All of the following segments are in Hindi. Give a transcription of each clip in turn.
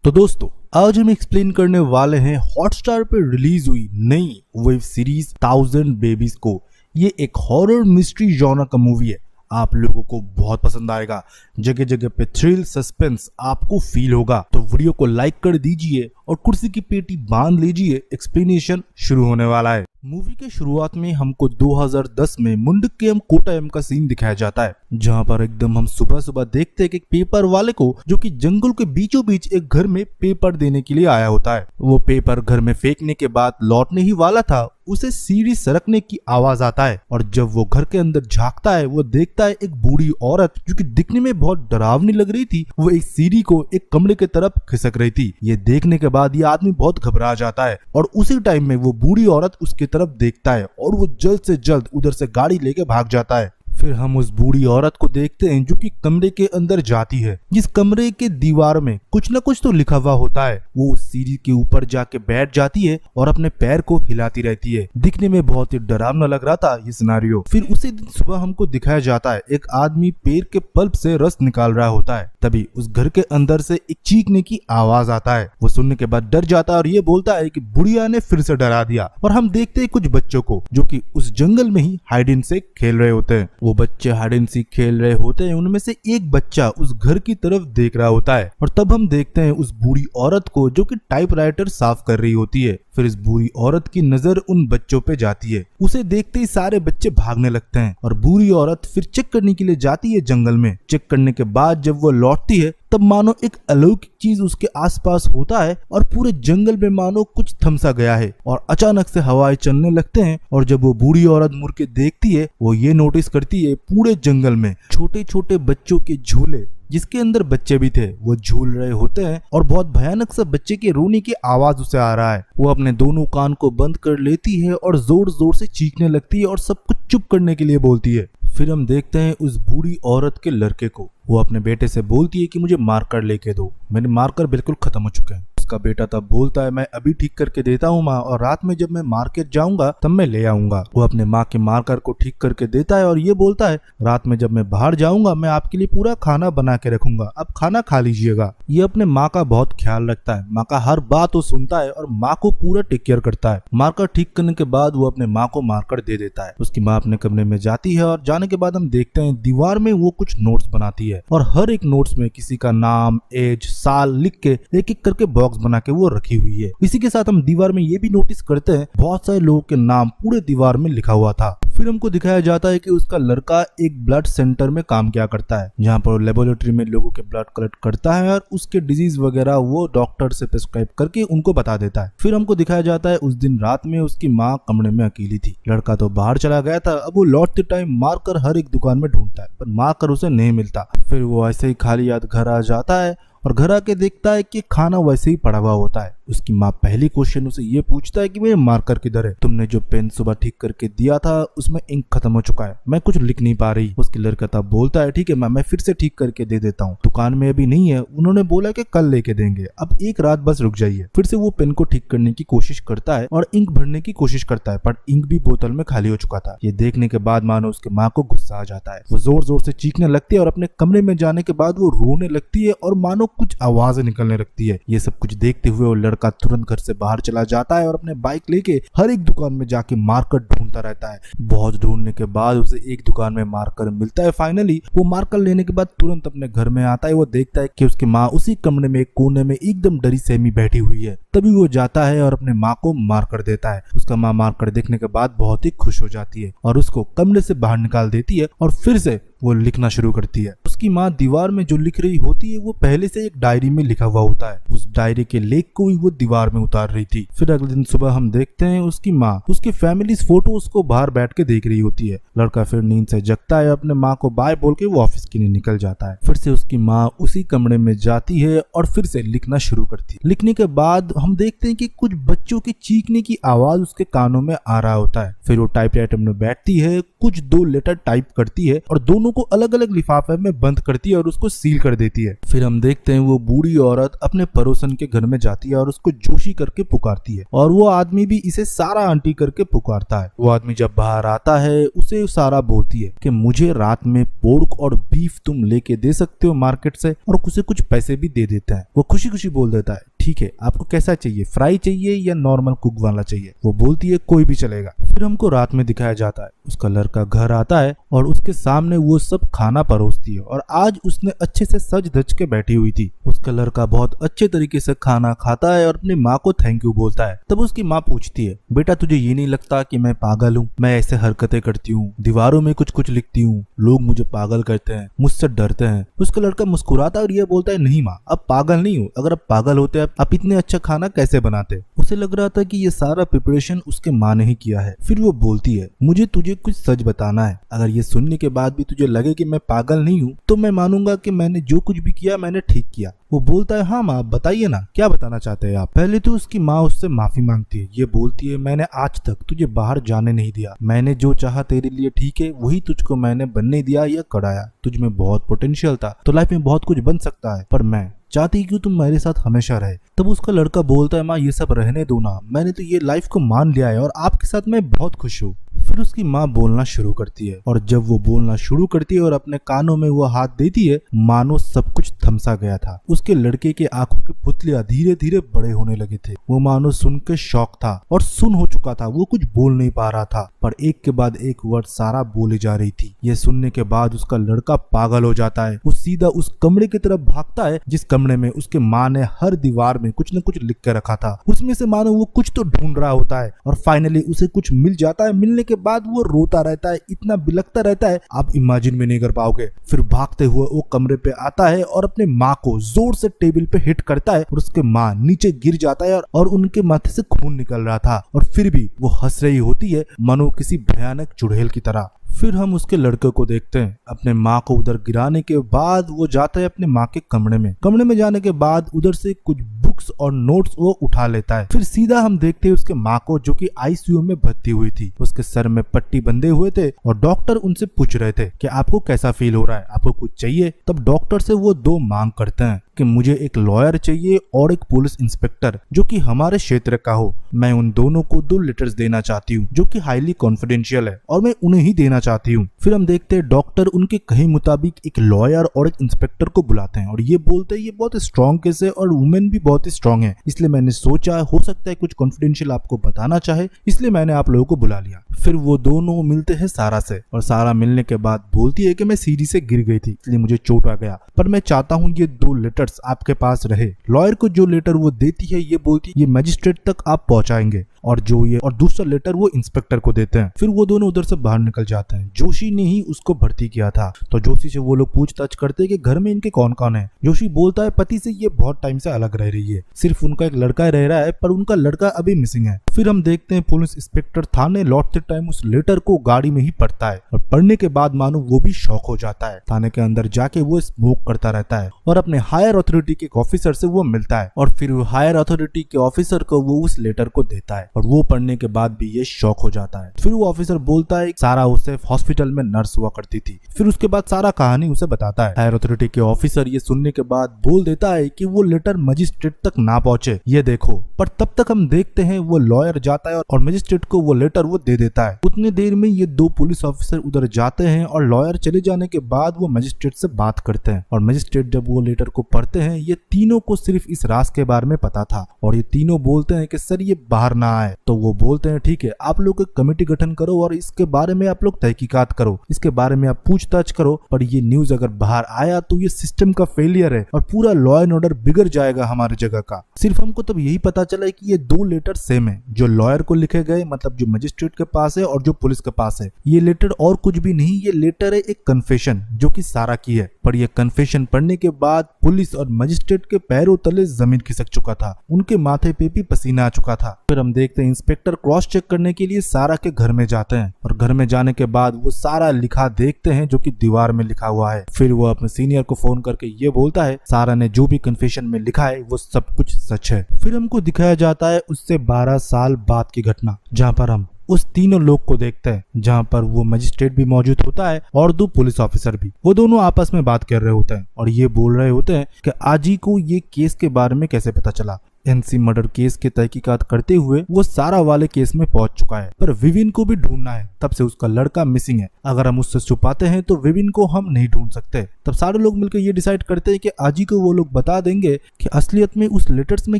तो दोस्तों आज हम एक्सप्लेन करने वाले हैं हॉटस्टार पर रिलीज हुई नई वेब सीरीज 1000 बेबीज को। ये एक हॉरर मिस्ट्री जॉनर का मूवी है। आप लोगों को बहुत पसंद आएगा। जगह जगह पे थ्रिल सस्पेंस आपको फील होगा। तो वीडियो को लाइक कर दीजिए और कुर्सी की पेटी बांध लीजिए। एक्सप्लेनेशन शुरू होने वाला है। मूवी के शुरुआत में हमको 2010 में मुंडक्कयम कोट्टायम का सीन दिखाया जाता है, जहां पर एकदम हम सुबह सुबह देखते हैं कि एक पेपर वाले को जो कि जंगल के बीचों बीच एक घर में पेपर देने के लिए आया होता है। वो पेपर घर में फेंकने के बाद लौटने ही वाला था, उसे सीढ़ी सरकने की आवाज आता है और जब वो घर के अंदर झांकता है वो देखता है एक बूढ़ी औरत जो कि दिखने में बहुत डरावनी लग रही थी। वो एक सीढ़ी को एक कमरे के तरफ खिसक रही थी। ये देखने के बाद ये आदमी बहुत घबरा जाता है और उसी टाइम में वो बूढ़ी औरत उसके तरफ देखता है और वो जल्द से जल्द उधर से गाड़ी लेके भाग जाता है। फिर हम उस बूढ़ी औरत को देखते हैं जो कि कमरे के अंदर जाती है। जिस कमरे के दीवार में कुछ न कुछ तो लिखा हुआ होता है। वो उस सीढ़ी के ऊपर जाके बैठ जाती है और अपने पैर को हिलाती रहती है। दिखने में बहुत ही डरावना लग रहा था ये सिनारियो। फिर उसी दिन सुबह हमको दिखाया जाता है एक आदमी पेड़ के पल्प से रस निकाल रहा होता है। तभी उस घर के अंदर से एक चीखने की आवाज आता है। वो सुनने के बाद डर जाता है और ये बोलता है कि बुढ़िया ने फिर से डरा दिया। और हम देखते हैं कुछ बच्चों को जो कि उस जंगल में ही हाइड एंड सीक खेल रहे होते हैं। वो बच्चे हाइड एंड सीक खेल रहे होते हैं। उनमें से एक बच्चा उस घर की तरफ देख रहा होता है और तब हम देखते हैं उस बूढ़ी औरत को जो कि टाइपराइटर साफ कर रही होती है। फिर इस बूढ़ी औरत की नजर उन बच्चों पे जाती है। उसे देखते ही सारे बच्चे भागने लगते हैं और बूढ़ी औरत फिर चेक करने के लिए जाती है जंगल में। चेक करने के बाद जब वो लौटती है तब मानो एक अलौकिक चीज उसके आसपास होता है और पूरे जंगल में मानो कुछ थमसा गया है और अचानक से हवाएं चलने लगते हैं। और जब वो बूढ़ी औरत मुड़ के देखती है वो ये नोटिस करती है पूरे जंगल में छोटे छोटे बच्चों के झूले जिसके अंदर बच्चे भी थे वो झूल रहे होते हैं और बहुत भयानक सा बच्चे के रोने की आवाज उसे आ रहा है। वो अपने दोनों कान को बंद कर लेती है और जोर जोर से चीखने लगती है और सब कुछ चुप करने के लिए बोलती है। फिर हम देखते हैं उस बूढ़ी औरत के लड़के को। वो अपने बेटे से बोलती है कि मुझे मार्कर लेके दो, मेरे मार्कर बिल्कुल खत्म हो चुके हैं। उसका बेटा तब बोलता है मैं अभी ठीक करके देता हूँ माँ, और रात में जब मैं मार्केट जाऊंगा तब मैं ले आऊंगा। वो अपने माँ के मार्कर को ठीक करके देता है और ये बोलता है रात में जब मैं बाहर जाऊंगा मैं आपके लिए पूरा खाना बना के रखूंगा, अब खाना खा लीजिएगा। ये अपने माँ का बहुत ख्याल रखता है। माँ का हर बात वो सुनता है और माँ को पूरा टेक केयर करता है। मार्कर ठीक करने के बाद वो अपने माँ को मार्कर दे देता है। उसकी माँ अपने कमरे में जाती है और जाने के बाद हम देखते हैं दीवार में वो कुछ नोट्स बनाती है और हर एक नोट्स में किसी का नाम, एज, साल लिख के एक एक करके बॉक्स बना के वो रखी हुई है। इसी के साथ हम दीवार में ये भी नोटिस करते हैं बहुत सारे लोगों के नाम पूरे दीवार में लिखा हुआ था। फिर हमको दिखाया जाता है कि उसका लड़का एक ब्लड सेंटर में काम किया करता है, जहाँ पर लेबोरेटरी में लोगों के ब्लड कलेक्ट करता है और उसके डिजीज वगैरह वो डॉक्टर से प्रिस्क्राइब करके उनको बता देता है। फिर हमको दिखाया जाता है उस दिन रात में उसकी माँ कमरे में अकेली थी। लड़का तो बाहर चला गया था। अब वो लौटते टाइम मार्कर हर एक दुकान में ढूंढता है पर मार्कर उसे नहीं मिलता। फिर वो ऐसे ही खाली याद घर आ जाता है और घर आके देखता है कि खाना वैसे ही पड़ा हुआ होता है। उसकी माँ पहली क्वेश्चन उसे ये पूछता है कि मेरे मार्कर किधर है? तुमने जो पेन सुबह ठीक करके दिया था उसमें इंक खत्म हो चुका है, मैं कुछ लिख नहीं पा रही। उसकी लड़का तब बोलता है ठीक है मैं फिर से ठीक करके दे देता हूँ, दुकान में अभी नहीं है, उन्होंने बोला कि कल लेके देंगे, अब एक रात बस रुक जाइए। फिर से वो पेन को ठीक करने की कोशिश करता है और इंक भरने की कोशिश करता है पर इंक भी बोतल में खाली हो चुका था। ये देखने के बाद मानो उसके माँ को गुस्सा आ जाता है। वो जोर जोर से चीखने लगती है और अपने कमरे में जाने के बाद वो रोने लगती है और मानो कुछ आवाजें निकलने लगती है। ये सब कुछ देखते हुए वो लड़का तुरंत घर से बाहर चला जाता है और अपने बाइक लेके हर एक दुकान में जाके मार्कर ढूंढता रहता है। बहुत ढूंढने के बाद उसे एक दुकान में मार्कर मिलता है। फाइनली वो मार्कर लेने के बाद तुरंत अपने घर में आता है। वो देखता है कि उसकी माँ उसी कमरे में एक कोने में एकदम डरी सहमी बैठी हुई है। तभी वो जाता है और अपने माँ को मार्कर देता है। उसका माँ मार्कर देखने के बाद बहुत ही खुश हो जाती है और उसको कमरे से बाहर निकाल देती है और फिर से वो लिखना शुरू करती है। उसकी माँ दीवार में जो लिख रही होती है वो पहले से एक डायरी में लिखा हुआ होता है। उस डायरी के लेख को भी वो दीवार में उतार रही थी। फिर अगले दिन सुबह हम देखते हैं उसकी माँ उसकी फैमिली फोटो उसको बाहर बैठ के देख रही होती है। लड़का फिर नींद से जगता है, अपने माँ को बाय बोल के वो ऑफिस के लिए निकल जाता है। फिर से उसकी माँ उसी कमरे में जाती है और फिर से लिखना शुरू करती है। लिखने के बाद हम देखते हैं कि कुछ बच्चों की चीखने की आवाज उसके कानों में आ रहा होता है। फिर वो टाइपराइटर में बैठती है, कुछ 2 लेटर टाइप करती है और दोनों दोनों को अलग अलग लिफाफे में बंद करती है और उसको सील कर देती है। फिर हम देखते हैं वो बूढ़ी औरत अपने पड़ोसन के घर में जाती है और उसको जोशी करके पुकारती है और वो आदमी भी इसे सारा आंटी करके पुकारता है। वो आदमी जब बाहर आता है उसे सारा बोलती है कि मुझे रात में पोर्क और बीफ तुम लेके दे सकते हो मार्केट से, और उसे कुछ पैसे भी दे देता है। वो खुशी खुशी बोल देता है ठीक है, आपको कैसा चाहिए, फ्राई चाहिए या नॉर्मल कुक वाला चाहिए। वो बोलती है कोई भी चलेगा। फिर हमको रात में दिखाया जाता है उसका लड़का घर आता है और उसके सामने वो सब खाना परोसती है और आज उसने अच्छे से सज धज के बैठी हुई थी। उसका लड़का बहुत अच्छे तरीके से खाना खाता है और अपनी माँ को थैंक यू बोलता है। तब उसकी माँ पूछती है बेटा तुझे ये नहीं लगता कि मैं पागल हूँ, मैं ऐसे हरकतें करती हूँ, दीवारों में कुछ कुछ लिखती हूँ, लोग मुझे पागल करते हैं, मुझसे डरते हैं। उसका लड़का मुस्कुराता और ये बोलता है नहीं माँ, अब पागल नहीं हूँ, अगर अब पागल होते आप इतने अच्छा खाना कैसे बनाते। उसे लग रहा था कि ये सारा प्रिपरेशन उसके माँ ने ही किया है। फिर वो बोलती है मुझे तुझे कुछ सच बताना है, अगर ये सुनने के बाद भी तुझे लगे कि मैं पागल नहीं हूँ तो मैं मानूंगा कि मैंने जो कुछ भी किया मैंने ठीक किया। वो बोलता है हाँ माँ बताइए ना क्या बताना चाहते हैं आप। पहले तो उसकी माँ उससे माफी मांगती है। ये बोलती है मैंने आज तक तुझे बाहर जाने नहीं दिया, मैंने जो चाहा तेरे लिए ठीक है वही तुझको मैंने बनने दिया या कराया। तुझ में बहुत पोटेंशियल था तो लाइफ में बहुत कुछ बन सकता है, पर मैं चाहती कि तुम मेरे साथ हमेशा रहे। तब उसका लड़का बोलता है माँ ये सब रहने दो ना, मैंने तो ये लाइफ को मान लिया है और आपके साथ मैं बहुत खुश हूँ। फिर उसकी माँ बोलना शुरू करती है और जब वो बोलना शुरू करती है और अपने कानों में वो हाथ देती है मानो सब कुछ थमसा गया था। उसके लड़के के आंखों के पुतलियां धीरे धीरे बड़े होने लगे थे। वो मानो सुन के शौक था और सुन हो चुका था, वो कुछ बोल नहीं पा रहा था पर एक के बाद एक वर्ड सारा बोले जा रही थी। ये सुनने के बाद उसका लड़का पागल हो जाता है। वो सीधा उस कमरे की तरफ भागता है जिस कमरे में उसके माँ ने हर दीवार में कुछ न कुछ लिख के रखा था। उसमें से मानो वो कुछ तो ढूंढ रहा होता है और फाइनली उसे कुछ मिल जाता है। मिलने के बाद वो रोता रहता है, इतना बिलखता रहता है आप इमेजिन भी नहीं कर पाओगे। फिर भागते हुए वो कमरे पे आता है और अपने माँ को जोर से टेबल पे हिट करता है और उसके माँ नीचे गिर जाता है और उनके माथे से खून निकल रहा था और फिर भी वो हंस रही होती है मानो किसी भयानक चुड़ैल की तरह। फिर हम उसके लड़के को देखते हैं। अपने माँ को उधर गिराने के बाद वो जाता है अपने माँ के कमरे में जाने के बाद उधर से कुछ बुक्स और नोट्स वो उठा लेता है। फिर सीधा हम देखते हैं उसके माँ को जो कि आईसीयू में भर्ती हुई थी। उसके सर में पट्टी बंधे हुए थे और डॉक्टर उनसे पूछ रहे थे कि आपको कैसा फील हो रहा है, आपको कुछ चाहिए। तब डॉक्टर से वो दो मांग करते हैं कि मुझे एक लॉयर चाहिए और एक पुलिस इंस्पेक्टर जो कि हमारे क्षेत्र का हो। मैं उन दोनों को 2 लेटर्स देना चाहती हूँ जो कि हाईली कॉन्फिडेंशियल है और मैं उन्हें ही देना चाहती हूँ। फिर हम देखते हैं डॉक्टर उनके कहे मुताबिक एक लॉयर और एक इंस्पेक्टर को बुलाते हैं और ये बोलते हैं ये बहुत स्ट्रॉन्ग केस है और वुमेन भी बहुत स्ट्रॉन्ग है, इसलिए मैंने सोचा हो सकता है कुछ कॉन्फिडेंशियल आपको बताना चाहे, इसलिए मैंने आप लोगों को बुला लिया। फिर वो दोनों मिलते हैं सारा से और सारा मिलने के बाद बोलती है कि मैं सीढ़ी से गिर गई थी इसलिए मुझे चोट आ गया, पर मैं चाहता हूँ ये 2 लेटर्स आपके पास रहे। लॉयर को जो लेटर वो देती है ये बोलती है ये मजिस्ट्रेट तक आप पहुंचाएंगे और दूसरा लेटर वो इंस्पेक्टर को देते हैं। फिर वो दोनों उधर से बाहर निकल जाते हैं। जोशी ने ही उसको भर्ती किया था तो जोशी से वो लोग पूछताछ करते हैं कि घर में इनके कौन कौन है। जोशी बोलता है पति से ये बहुत टाइम से अलग रह रही है, सिर्फ उनका एक लड़का रह रहा है पर उनका लड़का अभी मिसिंग है। फिर हम देखते हैं पुलिस इंस्पेक्टर थाने लौटते टाइम उस लेटर को गाड़ी में ही पढ़ता है और पढ़ने के बाद मानो वो भी शॉक हो जाता है। थाने के अंदर जाके वो स्मोक करता रहता है और अपने हायर अथॉरिटी के ऑफिसर से वो मिलता है और फिर हायर अथॉरिटी के ऑफिसर को वो उस लेटर को देता है और वो पढ़ने के बाद भी ये शॉक हो जाता है। फिर वो ऑफिसर बोलता है सारा उसे हॉस्पिटल में नर्स हुआ करती थी। फिर उसके बाद सारा कहानी उसे बताता है। हायर अथॉरिटी के ऑफिसर ये सुनने के बाद बोल देता है कि वो लेटर मजिस्ट्रेट तक ना पहुंचे, ये देखो। पर तब तक हम देखते हैं वो लॉयर जाता है और मजिस्ट्रेट को वो लेटर वो दे देता है। उतनी देर में ये 2 पुलिस ऑफिसर उधर जाते हैं और लॉयर चले जाने के बाद वो मजिस्ट्रेट से बात करते हैं और मजिस्ट्रेट जब वो लेटर को पढ़ते हैं ये तीनों को सिर्फ इस राज के बारे में पता था और ये तीनों बोलते हैं कि सर ये बाहर ना आए। तो वो बोलते हैं ठीक है आप लोग एक कमेटी गठन करो और इसके बारे में आप लोग तहकीकात करो, इसके बारे में आप पूछताछ करो, पर ये न्यूज अगर बाहर आया तो ये सिस्टम का फेलियर है और पूरा लॉ एंड ऑर्डर बिगड़ जाएगा हमारी जगह का। सिर्फ हमको तब यही पता चला है कि ये 2 लेटर सेम है, जो लॉयर को लिखे गए मतलब जो मजिस्ट्रेट के पास है और जो पुलिस के पास है। ये लेटर और कुछ भी नहीं, ये लेटर है एक कन्फेशन जो कि सारा की है। पर ये कन्फेशन पढ़ने के बाद पुलिस और मजिस्ट्रेट के पैरों तले जमीन खिसक चुका था, उनके माथे पे भी पसीना आ चुका था। फिर हम देखते हैं इंस्पेक्टर क्रॉस चेक करने के लिए सारा के घर में जाते हैं और घर में जाने के बाद वो सारा लिखा देखते हैं जो कि दीवार में लिखा हुआ है। फिर वो अपने सीनियर को फोन करके ये बोलता है सारा ने जो भी कन्फेशन में लिखा है वो सब कुछ सच है। फिर हमको दिखाया जाता है उससे 12 साल बाद की घटना जहाँ पर हम उस तीनों लोग को देखते हैं, जहाँ पर वो मजिस्ट्रेट भी मौजूद होता है और 2 पुलिस ऑफिसर भी। वो दोनों आपस में बात कर रहे होते हैं और ये बोल रहे होते हैं कि आजी को ये केस के बारे में कैसे पता चला। एनसी मर्डर केस के तहकीकात करते हुए वो सारा वाले केस में पहुंच चुका है, पर विविन को भी ढूंढना है। तब से उसका लड़का मिसिंग है। अगर हम उससे छुपाते हैं तो विविन को हम नहीं ढूंढ सकते। तब सारे लोग मिलकर ये डिसाइड करते हैं कि आजी को वो लोग बता देंगे कि असलियत में उस लेटर्स में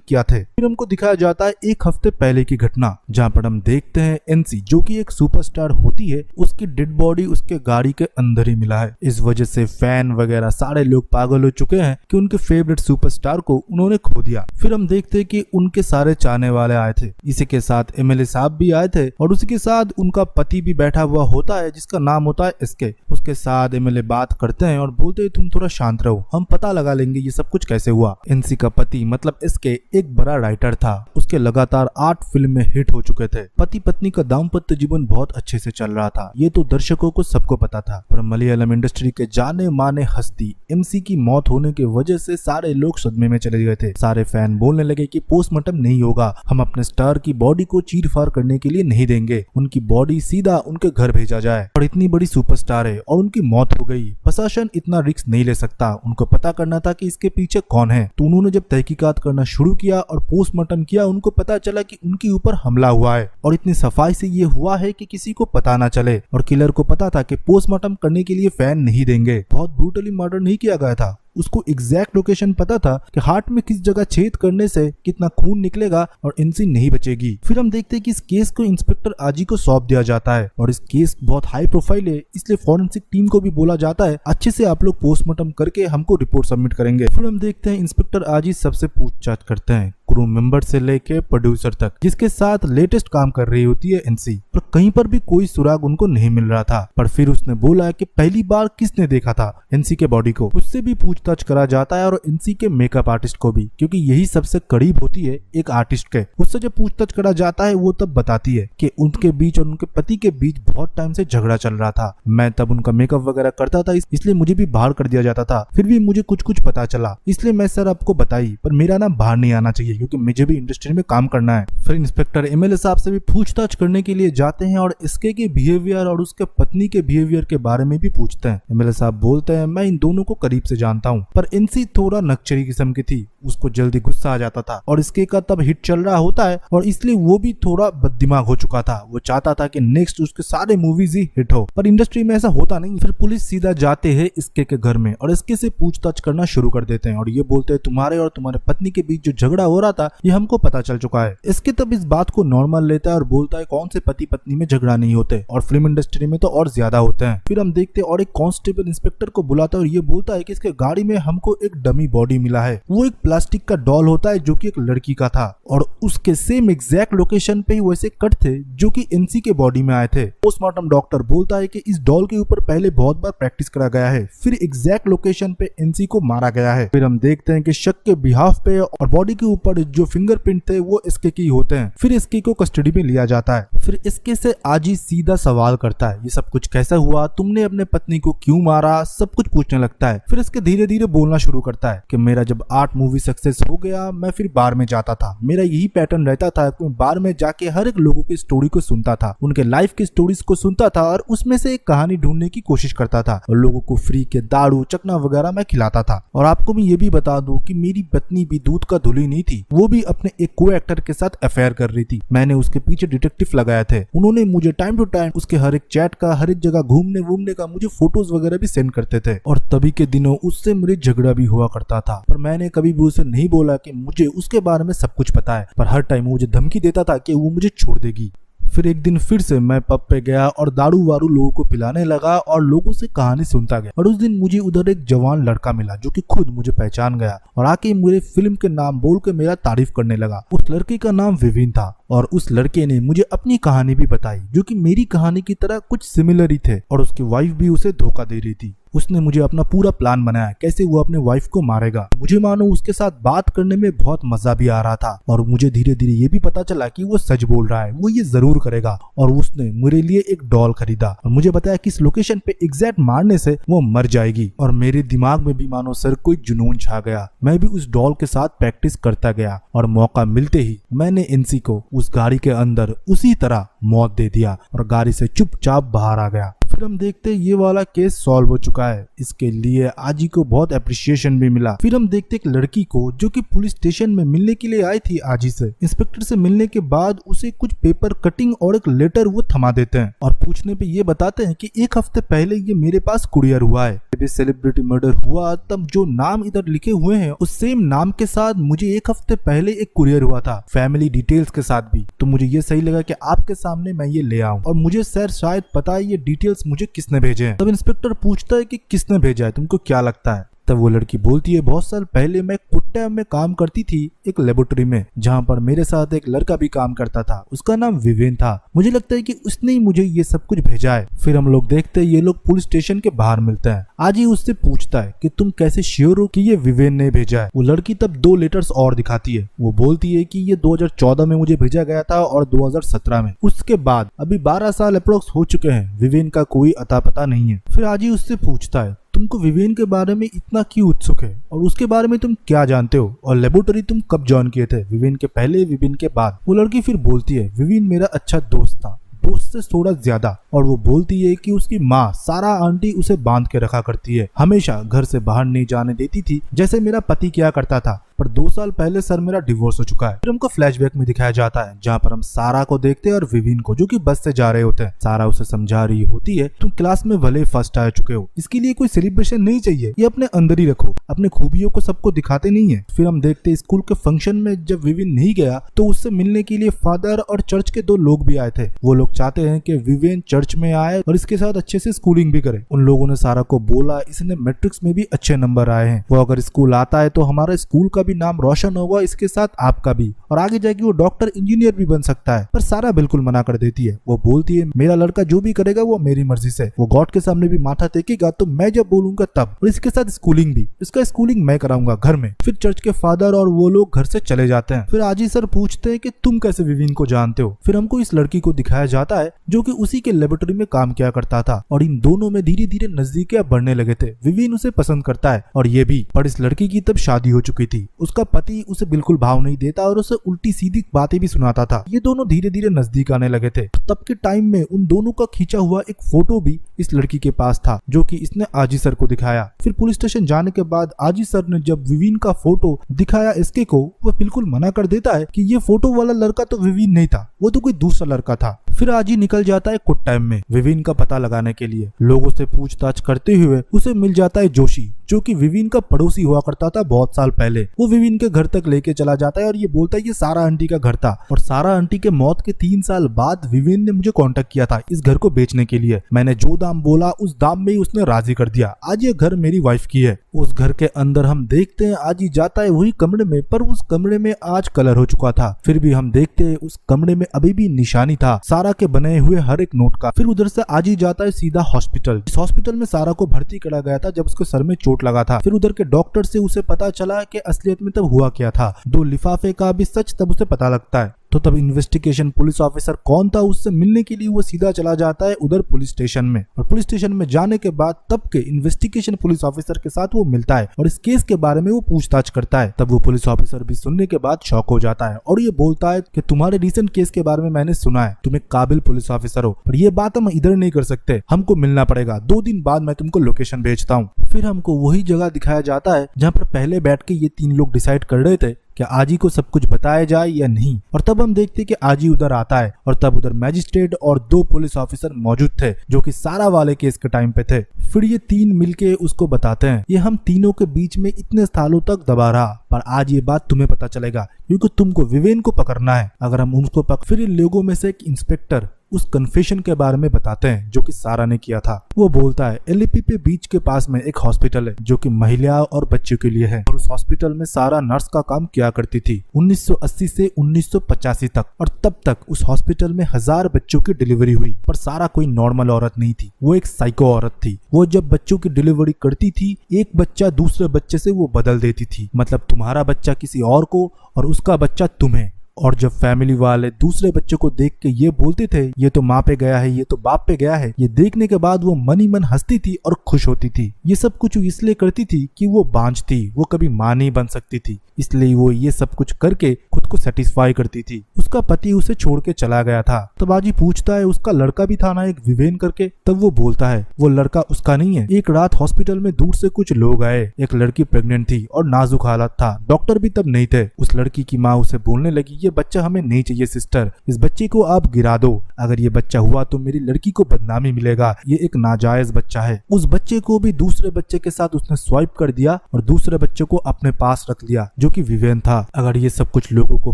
क्या थे। फिर हमको दिखाया जाता है 1 हफ्ते पहले की घटना, जहाँ पर हम देखते हैं एनसी जो कि एक सुपरस्टार होती है, उसकी डेड बॉडी उसके गाड़ी के अंदर ही मिला है। इस वजह से फैन वगैरह सारे लोग पागल हो चुके हैं कि उनके फेवरेट सुपरस्टार को उन्होंने खो दिया। फिर हम देखते हैं कि उनके सारे चाहने वाले आए थे। इसी के साथ एमएलए साहब भी आए थे और उसी के साथ उनका पति भी बैठा हुआ होता है, जिसका नाम होता है एसके। उसके साथ एमएलए बात करते हैं और बोलते हैं तुम थोड़ा शांत रहो, हम पता लगा लेंगे ये सब कुछ कैसे हुआ। एनसी का पति मतलब एसके एक बड़ा राइटर था। उसके लगातार 8 फिल्में हिट हो चुके थे। पति पत्नी का दाम्पत्य जीवन बहुत अच्छे से चल रहा था। ये तो दर्शकों को सबको पता था, पर मलयालम इंडस्ट्री के जाने माने हस्ती एमसी की मौत होने की वजह से सारे लोग सदमे में चले गए थे। सारे फैन बोलने लगे कि पोस्टमार्टम नहीं होगा, हम अपने स्टार की बॉडी को चीर फाड़ करने के लिए नहीं देंगे, उनकी बॉडी सीधा उनके घर भेजा जाए। और इतनी बड़ी सुपरस्टार है और उनकी मौत हो गई, प्रशासन इतना रिस्क नहीं ले सकता। उनको पता करना था कि इसके पीछे कौन है। तो उन्होंने जब तहकीकात करना शुरू किया और पोस्टमार्टम किया, उनको पता चला कि उनके ऊपर हमला हुआ है और इतनी सफाई से ये हुआ है कि किसी को पता ना चले। और किलर को पता था कि पोस्टमार्टम करने के लिए फैन नहीं देंगे। बहुत ब्रूटली मर्डर नहीं किया गया था। उसको एग्जैक्ट लोकेशन पता था कि हार्ट में किस जगह छेद करने से कितना खून निकलेगा और एनसी नहीं बचेगी। फिर हम देखते हैं कि इस केस को इंस्पेक्टर आजी को सौंप दिया जाता है और इस केस बहुत हाई प्रोफाइल है, इसलिए फॉरेंसिक टीम को भी बोला जाता है अच्छे से आप लोग पोस्टमार्टम करके हमको रिपोर्ट सबमिट करेंगे। फिर हम देखते हैं इंस्पेक्टर आजी सबसे पूछताछ करते हैं, क्रू मेंबर से लेके प्रोड्यूसर तक, जिसके साथ लेटेस्ट काम कर रही होती है एनसी। पर कहीं पर भी कोई सुराग उनको नहीं मिल रहा था। पर फिर उसने बोला कि पहली बार किसने देखा था एनसी के बॉडी को, उससे भी पूछताछ करा जाता है और एनसी के मेकअप आर्टिस्ट को भी, क्योंकि यही सबसे करीब होती है एक आर्टिस्ट के। उससे जब पूछताछ करा जाता है वो तब बताती है कि उनके बीच और उनके पति के बीच बहुत टाइम से झगड़ा चल रहा था। मैं तब उनका मेकअप वगैरह करता था, इसलिए मुझे भी बाहर कर दिया जाता था। फिर भी मुझे कुछ कुछ पता चला, इसलिए मैं सर आपको बताई, पर मेरा नाम बाहर नहीं आना चाहिए क्योंकि मुझे भी इंडस्ट्री में काम करना है। फिर इंस्पेक्टर एमएलए साहब से भी पूछताछ करने के लिए जाते हैं और इसके बिहेवियर और उसके पत्नी के बिहेवियर के बारे में भी पूछते हैं। एमएलए साहब बोलते हैं मैं इन दोनों को करीब से जानता हूँ, पर एनसी थोड़ा नक्चरी किस्म की थी, उसको जल्दी गुस्सा आ जाता था और इसके का तब हिट चल रहा होता है और इसलिए वो भी थोड़ा बददिमाग हो चुका था। वो चाहता था कि नेक्स्ट उसके सारे मूवीज ही हिट हो, पर इंडस्ट्री में ऐसा होता नहीं। फिर पुलिस सीधा जाते हैं इसके के घर में और इसके से पूछताछ करना शुरू कर देते हैं और ये बोलते हैं तुम्हारे और तुम्हारे पत्नी के बीच जो झगड़ा हो रहा था ये हमको पता चल चुका है। इसके तब इस बात को नॉर्मल लेता है और बोलता है कौन से पति पत्नी में झगड़ा नहीं होते, और फिल्म इंडस्ट्री में तो और ज्यादा होते हैं। फिर हम देखते हैं और एक कांस्टेबल इंस्पेक्टर को बुलाता है और ये बोलता है कि इसके गाड़ी में हमको एक डमी बॉडी मिला है। वो एक प्लास्टिक का डॉल होता है जो कि एक लड़की का था और उसके सेम एग्जैक्ट लोकेशन पे ही वैसे कट थे जो कि एनसी के बॉडी में आए थे। पोस्टमार्टम डॉक्टर बोलता है कि इस डॉल के ऊपर पहले बहुत बार प्रैक्टिस करा गया है, फिर एग्जैक्ट लोकेशन पे एनसी को मारा गया है। फिर हम देखते हैं कि शक के बिहाफ पे और बॉडी के ऊपर जो फिंगरप्रिंट थे वो इसके की होते हैं। फिर इसके को कस्टडी में लिया जाता है। फिर इसके से आजी सीधा सवाल करता है ये सब कुछ कैसा हुआ, तुमने अपने पत्नी को क्यों मारा, सब कुछ पूछने लगता है। फिर इसके धीरे धीरे बोलना शुरू करता है कि मेरा जब 8 मूवी सक्सेस हो गया मैं फिर बार में जाता था। मेरा यही पैटर्न रहता था कि मैं बार में जाके हर एक लोगों की स्टोरी को सुनता था, उनके लाइफ की स्टोरीज को सुनता था और उसमें से एक कहानी ढूंढने की कोशिश करता था और लोगों को फ्री के दारू चकना वगैरह मैं खिलाता था। और आपको मैं ये भी बता दूं कि मेरी पत्नी भी दूध का धुली नहीं थी, वो भी अपने एक को एक्टर के साथ अफेयर कर रही थी। मैंने उसके पीछे डिटेक्टिव लगाए थे, उन्होंने मुझे टाइम टू टाइम उसके हर एक चैट का, हर एक जगह घूमने वूमने का मुझे फोटोज वगैरह भी सेंड करते थे। और तभी के दिनों उससे मेरे झगड़ा भी हुआ करता था, पर मैंने कभी भी उसे नहीं बोला कि मुझे उसके बारे में सब कुछ पता है, पर हर टाइम मुझे धमकी देता था कि वो मुझे छोड़ देगी। फिर एक दिन फिर से मैं पब पे गया और दारू वारू लोगों को पिलाने लगा और लोगों से कहानी सुनता गया। और उस दिन मुझे उधर एक जवान लड़का मिला जो कि खुद मुझे पहचान गया और आके मेरे फिल्म के नाम बोल के मेरा तारीफ करने लगा। उस लड़के का नाम विविन था और उस लड़के ने मुझे अपनी कहानी भी बताई जो कि मेरी कहानी की तरह कुछ सिमिलर ही थे और उसकी वाइफ भी उसे धोखा दे रही थी। उसने मुझे अपना पूरा प्लान बनाया कैसे वो अपने वाइफ को मारेगा। मुझे मानो उसके साथ बात करने में बहुत मजा भी आ रहा था और मुझे धीरे धीरे ये भी पता चला कि वो सच बोल रहा है, वो ये जरूर करेगा। और उसने मेरे लिए एक डॉल खरीदा और मुझे बताया कि इस लोकेशन पे एग्जैक्ट मारने से वो मर जाएगी। और मेरे दिमाग में भी मानो सर कोई जुनून छा गया। मैं भी उस डॉल के साथ प्रैक्टिस करता गया और मौका मिलते ही मैंने एनसी को उस गाड़ी के अंदर उसी तरह मौत दे दिया और गाड़ी से चुपचाप बाहर आ गया। फिर हम देखते ये वाला केस सॉल्व हो चुका है। इसके लिए आजी को बहुत अप्रिशिएशन भी मिला। फिर हम देखते एक लड़की को जो कि पुलिस स्टेशन में मिलने के लिए आई थी आजी से। इंस्पेक्टर से मिलने के बाद उसे कुछ पेपर कटिंग और एक लेटर वो थमा देते हैं और पूछने पे ये बताते हैं कि एक हफ्ते पहले ये मेरे पास कुरियर हुआ है। जब सेलिब्रिटी मर्डर हुआ तब जो नाम इधर लिखे हुए हैं उस सेम नाम के साथ मुझे एक हफ्ते पहले एक कुरियर हुआ था, फैमिली डिटेल्स के साथ भी। तो मुझे ये सही लगा कि आपके सामने मैं ये ले आऊं और मुझे सर शायद पता है ये डिटेल्स मुझे किसने भेजे हैं। तब इंस्पेक्टर पूछता है कि किसने भेजा है, तुमको क्या लगता है? तब वो लड़की बोलती है बहुत साल पहले मैं कुट्टा में काम करती थी एक लेबोरेटरी में, जहाँ पर मेरे साथ एक लड़का भी काम करता था, उसका नाम विवेन था। मुझे लगता है कि उसने ही मुझे ये सब कुछ भेजा है। फिर हम लोग देखते हैं ये लोग पुलिस स्टेशन के बाहर मिलते हैं। आज ही उससे पूछता है कि तुम कैसे श्योर हो कि ये विवेन ने भेजा है। वो लड़की तब 2 लेटर्स और दिखाती है। वो बोलती है कि ये 2014 में मुझे भेजा गया था और 2017 में। उसके बाद अभी 12 साल अप्रोक्स हो चुके हैं। विवेन का कोई अता पता नहीं है। फिर आज ही उससे पूछता है तुमको विवेन के बारे में इतना क्यों उत्सुक है और उसके बारे में तुम क्या जानते हो और लेबोरेटरी तुम कब ज्वाइन किए थे, विवेन के पहले विवेन के बाद? वो लड़की फिर बोलती है विवेन मेरा अच्छा दोस्त था, दोस्त से थोड़ा ज्यादा। और वो बोलती है कि उसकी माँ सारा आंटी उसे बांध के रखा करती है, हमेशा घर से बाहर नहीं जाने देती थी जैसे मेरा पति किया करता था। पर 2 साल पहले सर मेरा डिवोर्स हो चुका है। फिर हमको फ्लैशबैक में दिखाया जाता है जहाँ पर हम सारा को देखते हैं और विवेन को, जो कि बस से जा रहे होते हैं। सारा उसे समझा रही होती है तुम क्लास में भले फर्स्ट आ चुके हो, इसके लिए कोई सेलिब्रेशन नहीं चाहिए, ये अपने अंदर ही रखो, अपने खूबियों को सबको दिखाते नहीं है। फिर हम देखते स्कूल के फंक्शन में जब विवेन नहीं गया तो उससे मिलने के लिए फादर और चर्च के 2 लोग भी आए थे। वो लोग चाहते हैं कि विवेन चर्च में आए और इसके साथ अच्छे से स्कूलिंग भी करे। उन लोगों ने सारा को बोला इसने मैट्रिक्स में भी अच्छे नंबर आए हैं, वो अगर स्कूल आता है तो हमारे स्कूल का भी नाम रोशन होगा, इसके साथ आपका भी, और आगे जाके वो डॉक्टर इंजीनियर भी बन सकता है। पर सारा बिल्कुल मना कर देती है। वो बोलती है मेरा लड़का जो भी करेगा वो मेरी मर्जी से, वो गॉड के सामने भी माथा टेकेगा तो मैं जब बोलूंगा तब, और इसके साथ स्कूलिंग भी, इसका स्कूलिंग मैं कराऊंगा घर में। फिर चर्च के फादर और वो लोग घर से चले जाते हैं। फिर आजी सर पूछते हैं कि तुम कैसे विवेन को जानते हो? फिर हमको इस लड़की को दिखाया जाता है जो कि उसी के लेबोरेटरी में काम किया करता था और इन दोनों में धीरे धीरे नजदीकियां बढ़ने लगे थे। विवेन उसे पसंद करता है और ये भी, पर इस लड़की की तब शादी हो चुकी थी। उसका पति उसे बिल्कुल भाव नहीं देता और उसे उल्टी सीधी बातें भी सुनाता था। ये दोनों धीरे धीरे नजदीक आने लगे थे। तब के टाइम में उन दोनों का खींचा हुआ एक फोटो भी इस लड़की के पास था जो कि इसने आजी सर को दिखाया। फिर पुलिस स्टेशन जाने के बाद आजी सर ने जब विवेन का फोटो दिखाया एसके को, वो बिल्कुल मना कर देता है कि ये फोटो वाला लड़का तो विवेन नहीं था, वो तो कोई दूसरा लड़का था। फिर आजी निकल जाता है कुछ टाइम में विवेन का पता लगाने के लिए। लोगों से पूछताछ करते हुए उसे मिल जाता है जोशी, जो कि विवेन का पड़ोसी हुआ करता था बहुत साल पहले। वो विवेन के घर तक लेके चला जाता है और ये बोलता है ये सारा आंटी का घर था और सारा आंटी के मौत के 3 साल बाद विवेन ने मुझे कांटेक्ट किया था इस घर को बेचने के लिए। मैंने जो दाम बोला उस दाम में ही उसने राजी कर दिया। आज ये घर मेरी वाइफ की है। उस घर के अंदर हम देखते हैं आजी जाता है वही कमरे में, पर उस कमरे में आज कलर हो चुका था। फिर भी हम देखते हैं उस कमरे में अभी भी निशानी था सारा के बनाए हुए हर एक नोट का। फिर उधर से आजी जाता है सीधा हॉस्पिटल। इस हॉस्पिटल में सारा को भर्ती करा गया था जब उसके सर में चोट लगा था। फिर उधर के डॉक्टर से उसे पता चला कि असलियत में तब हुआ क्या था। 2 लिफाफे का भी सच तब उसे पता लगता है। तो तब इन्वेस्टिगेशन पुलिस ऑफिसर कौन था उससे मिलने के लिए वो सीधा चला जाता है उधर पुलिस स्टेशन में। और पुलिस स्टेशन में जाने के बाद तब के इन्वेस्टिगेशन पुलिस ऑफिसर के साथ वो मिलता है और इस केस के बारे में वो पूछताछ करता है। तब वो पुलिस ऑफिसर भी सुनने के बाद शॉक हो जाता है और ये बोलता है कि तुम्हारे रिसेंट केस के बारे में मैंने सुना है, तुम एक काबिल पुलिस ऑफिसर हो, पर ये बात हम इधर नहीं कर सकते, हमको मिलना पड़ेगा, 2 दिन बाद मैं तुमको लोकेशन भेजता हूँ। फिर हमको वही जगह दिखाया जाता है जहाँ पर पहले बैठ के ये 3 लोग डिसाइड कर रहे थे कि आजी को सब कुछ बताया जाए या नहीं। और तब हम देखते कि आजी उधर आता है और तब उधर मैजिस्ट्रेट और 2 पुलिस ऑफिसर मौजूद थे जो कि सारा वाले केस के टाइम पे थे। फिर ये 3 मिलके उसको बताते हैं ये हम तीनों के बीच में इतने सालों तक दबा रहा, पर आज ये बात तुम्हें पता चलेगा क्योंकि तुमको विवेन को पकड़ना है। अगर हम उसको फिर इन लोगों में से एक इंस्पेक्टर उस कन्फेशन के बारे में बताते हैं जो कि सारा ने किया था। वो बोलता है एलपी पे बीच के पास में एक हॉस्पिटल है जो कि महिला और बच्चों के लिए है और उस हॉस्पिटल में सारा नर्स का काम किया करती थी 1980 से 1985 तक। और तब तक उस हॉस्पिटल में 1000 बच्चों की डिलीवरी हुई, पर सारा कोई नॉर्मल औरत नहीं थी, वो एक साइको औरत थी। वो जब बच्चों की डिलीवरी करती थी एक बच्चा दूसरे बच्चे से वो बदल देती थी, मतलब तुम्हारा बच्चा किसी और को और उसका बच्चा तुम्हें। और जब फैमिली वाले दूसरे बच्चे को देख के ये बोलते थे ये तो माँ पे गया है, ये तो बाप पे गया है, ये देखने के बाद वो मन ही मन हंसती थी और खुश होती थी। ये सब कुछ इसलिए करती थी कि वो बांझ थी, वो कभी माँ नहीं बन सकती थी, इसलिए वो ये सब कुछ करके खुद को सेटिस्फाई करती थी। उसका पति उसे छोड़ के चला गया था। तब आजी पूछता है उसका लड़का भी था ना एक विवेन करके। तब वो बोलता है वो लड़का उसका नहीं है। एक रात हॉस्पिटल में दूर से कुछ लोग आए। एक लड़की प्रेग्नेंट थी और नाजुक हालत था। डॉक्टर भी तब नहीं थे। उस लड़की की माँ उसे बोलने लगी ये बच्चा हमें नहीं चाहिए सिस्टर, इस बच्चे को आप गिरा दो। अगर ये बच्चा हुआ तो मेरी लड़की को बदनामी मिलेगा, ये एक नाजायज बच्चा है। उस बच्चे को भी दूसरे बच्चे के साथ उसने स्वाइप कर दिया और दूसरे बच्चे को अपने पास रख लिया जो कि विवेन था। अगर ये सब कुछ लोगों को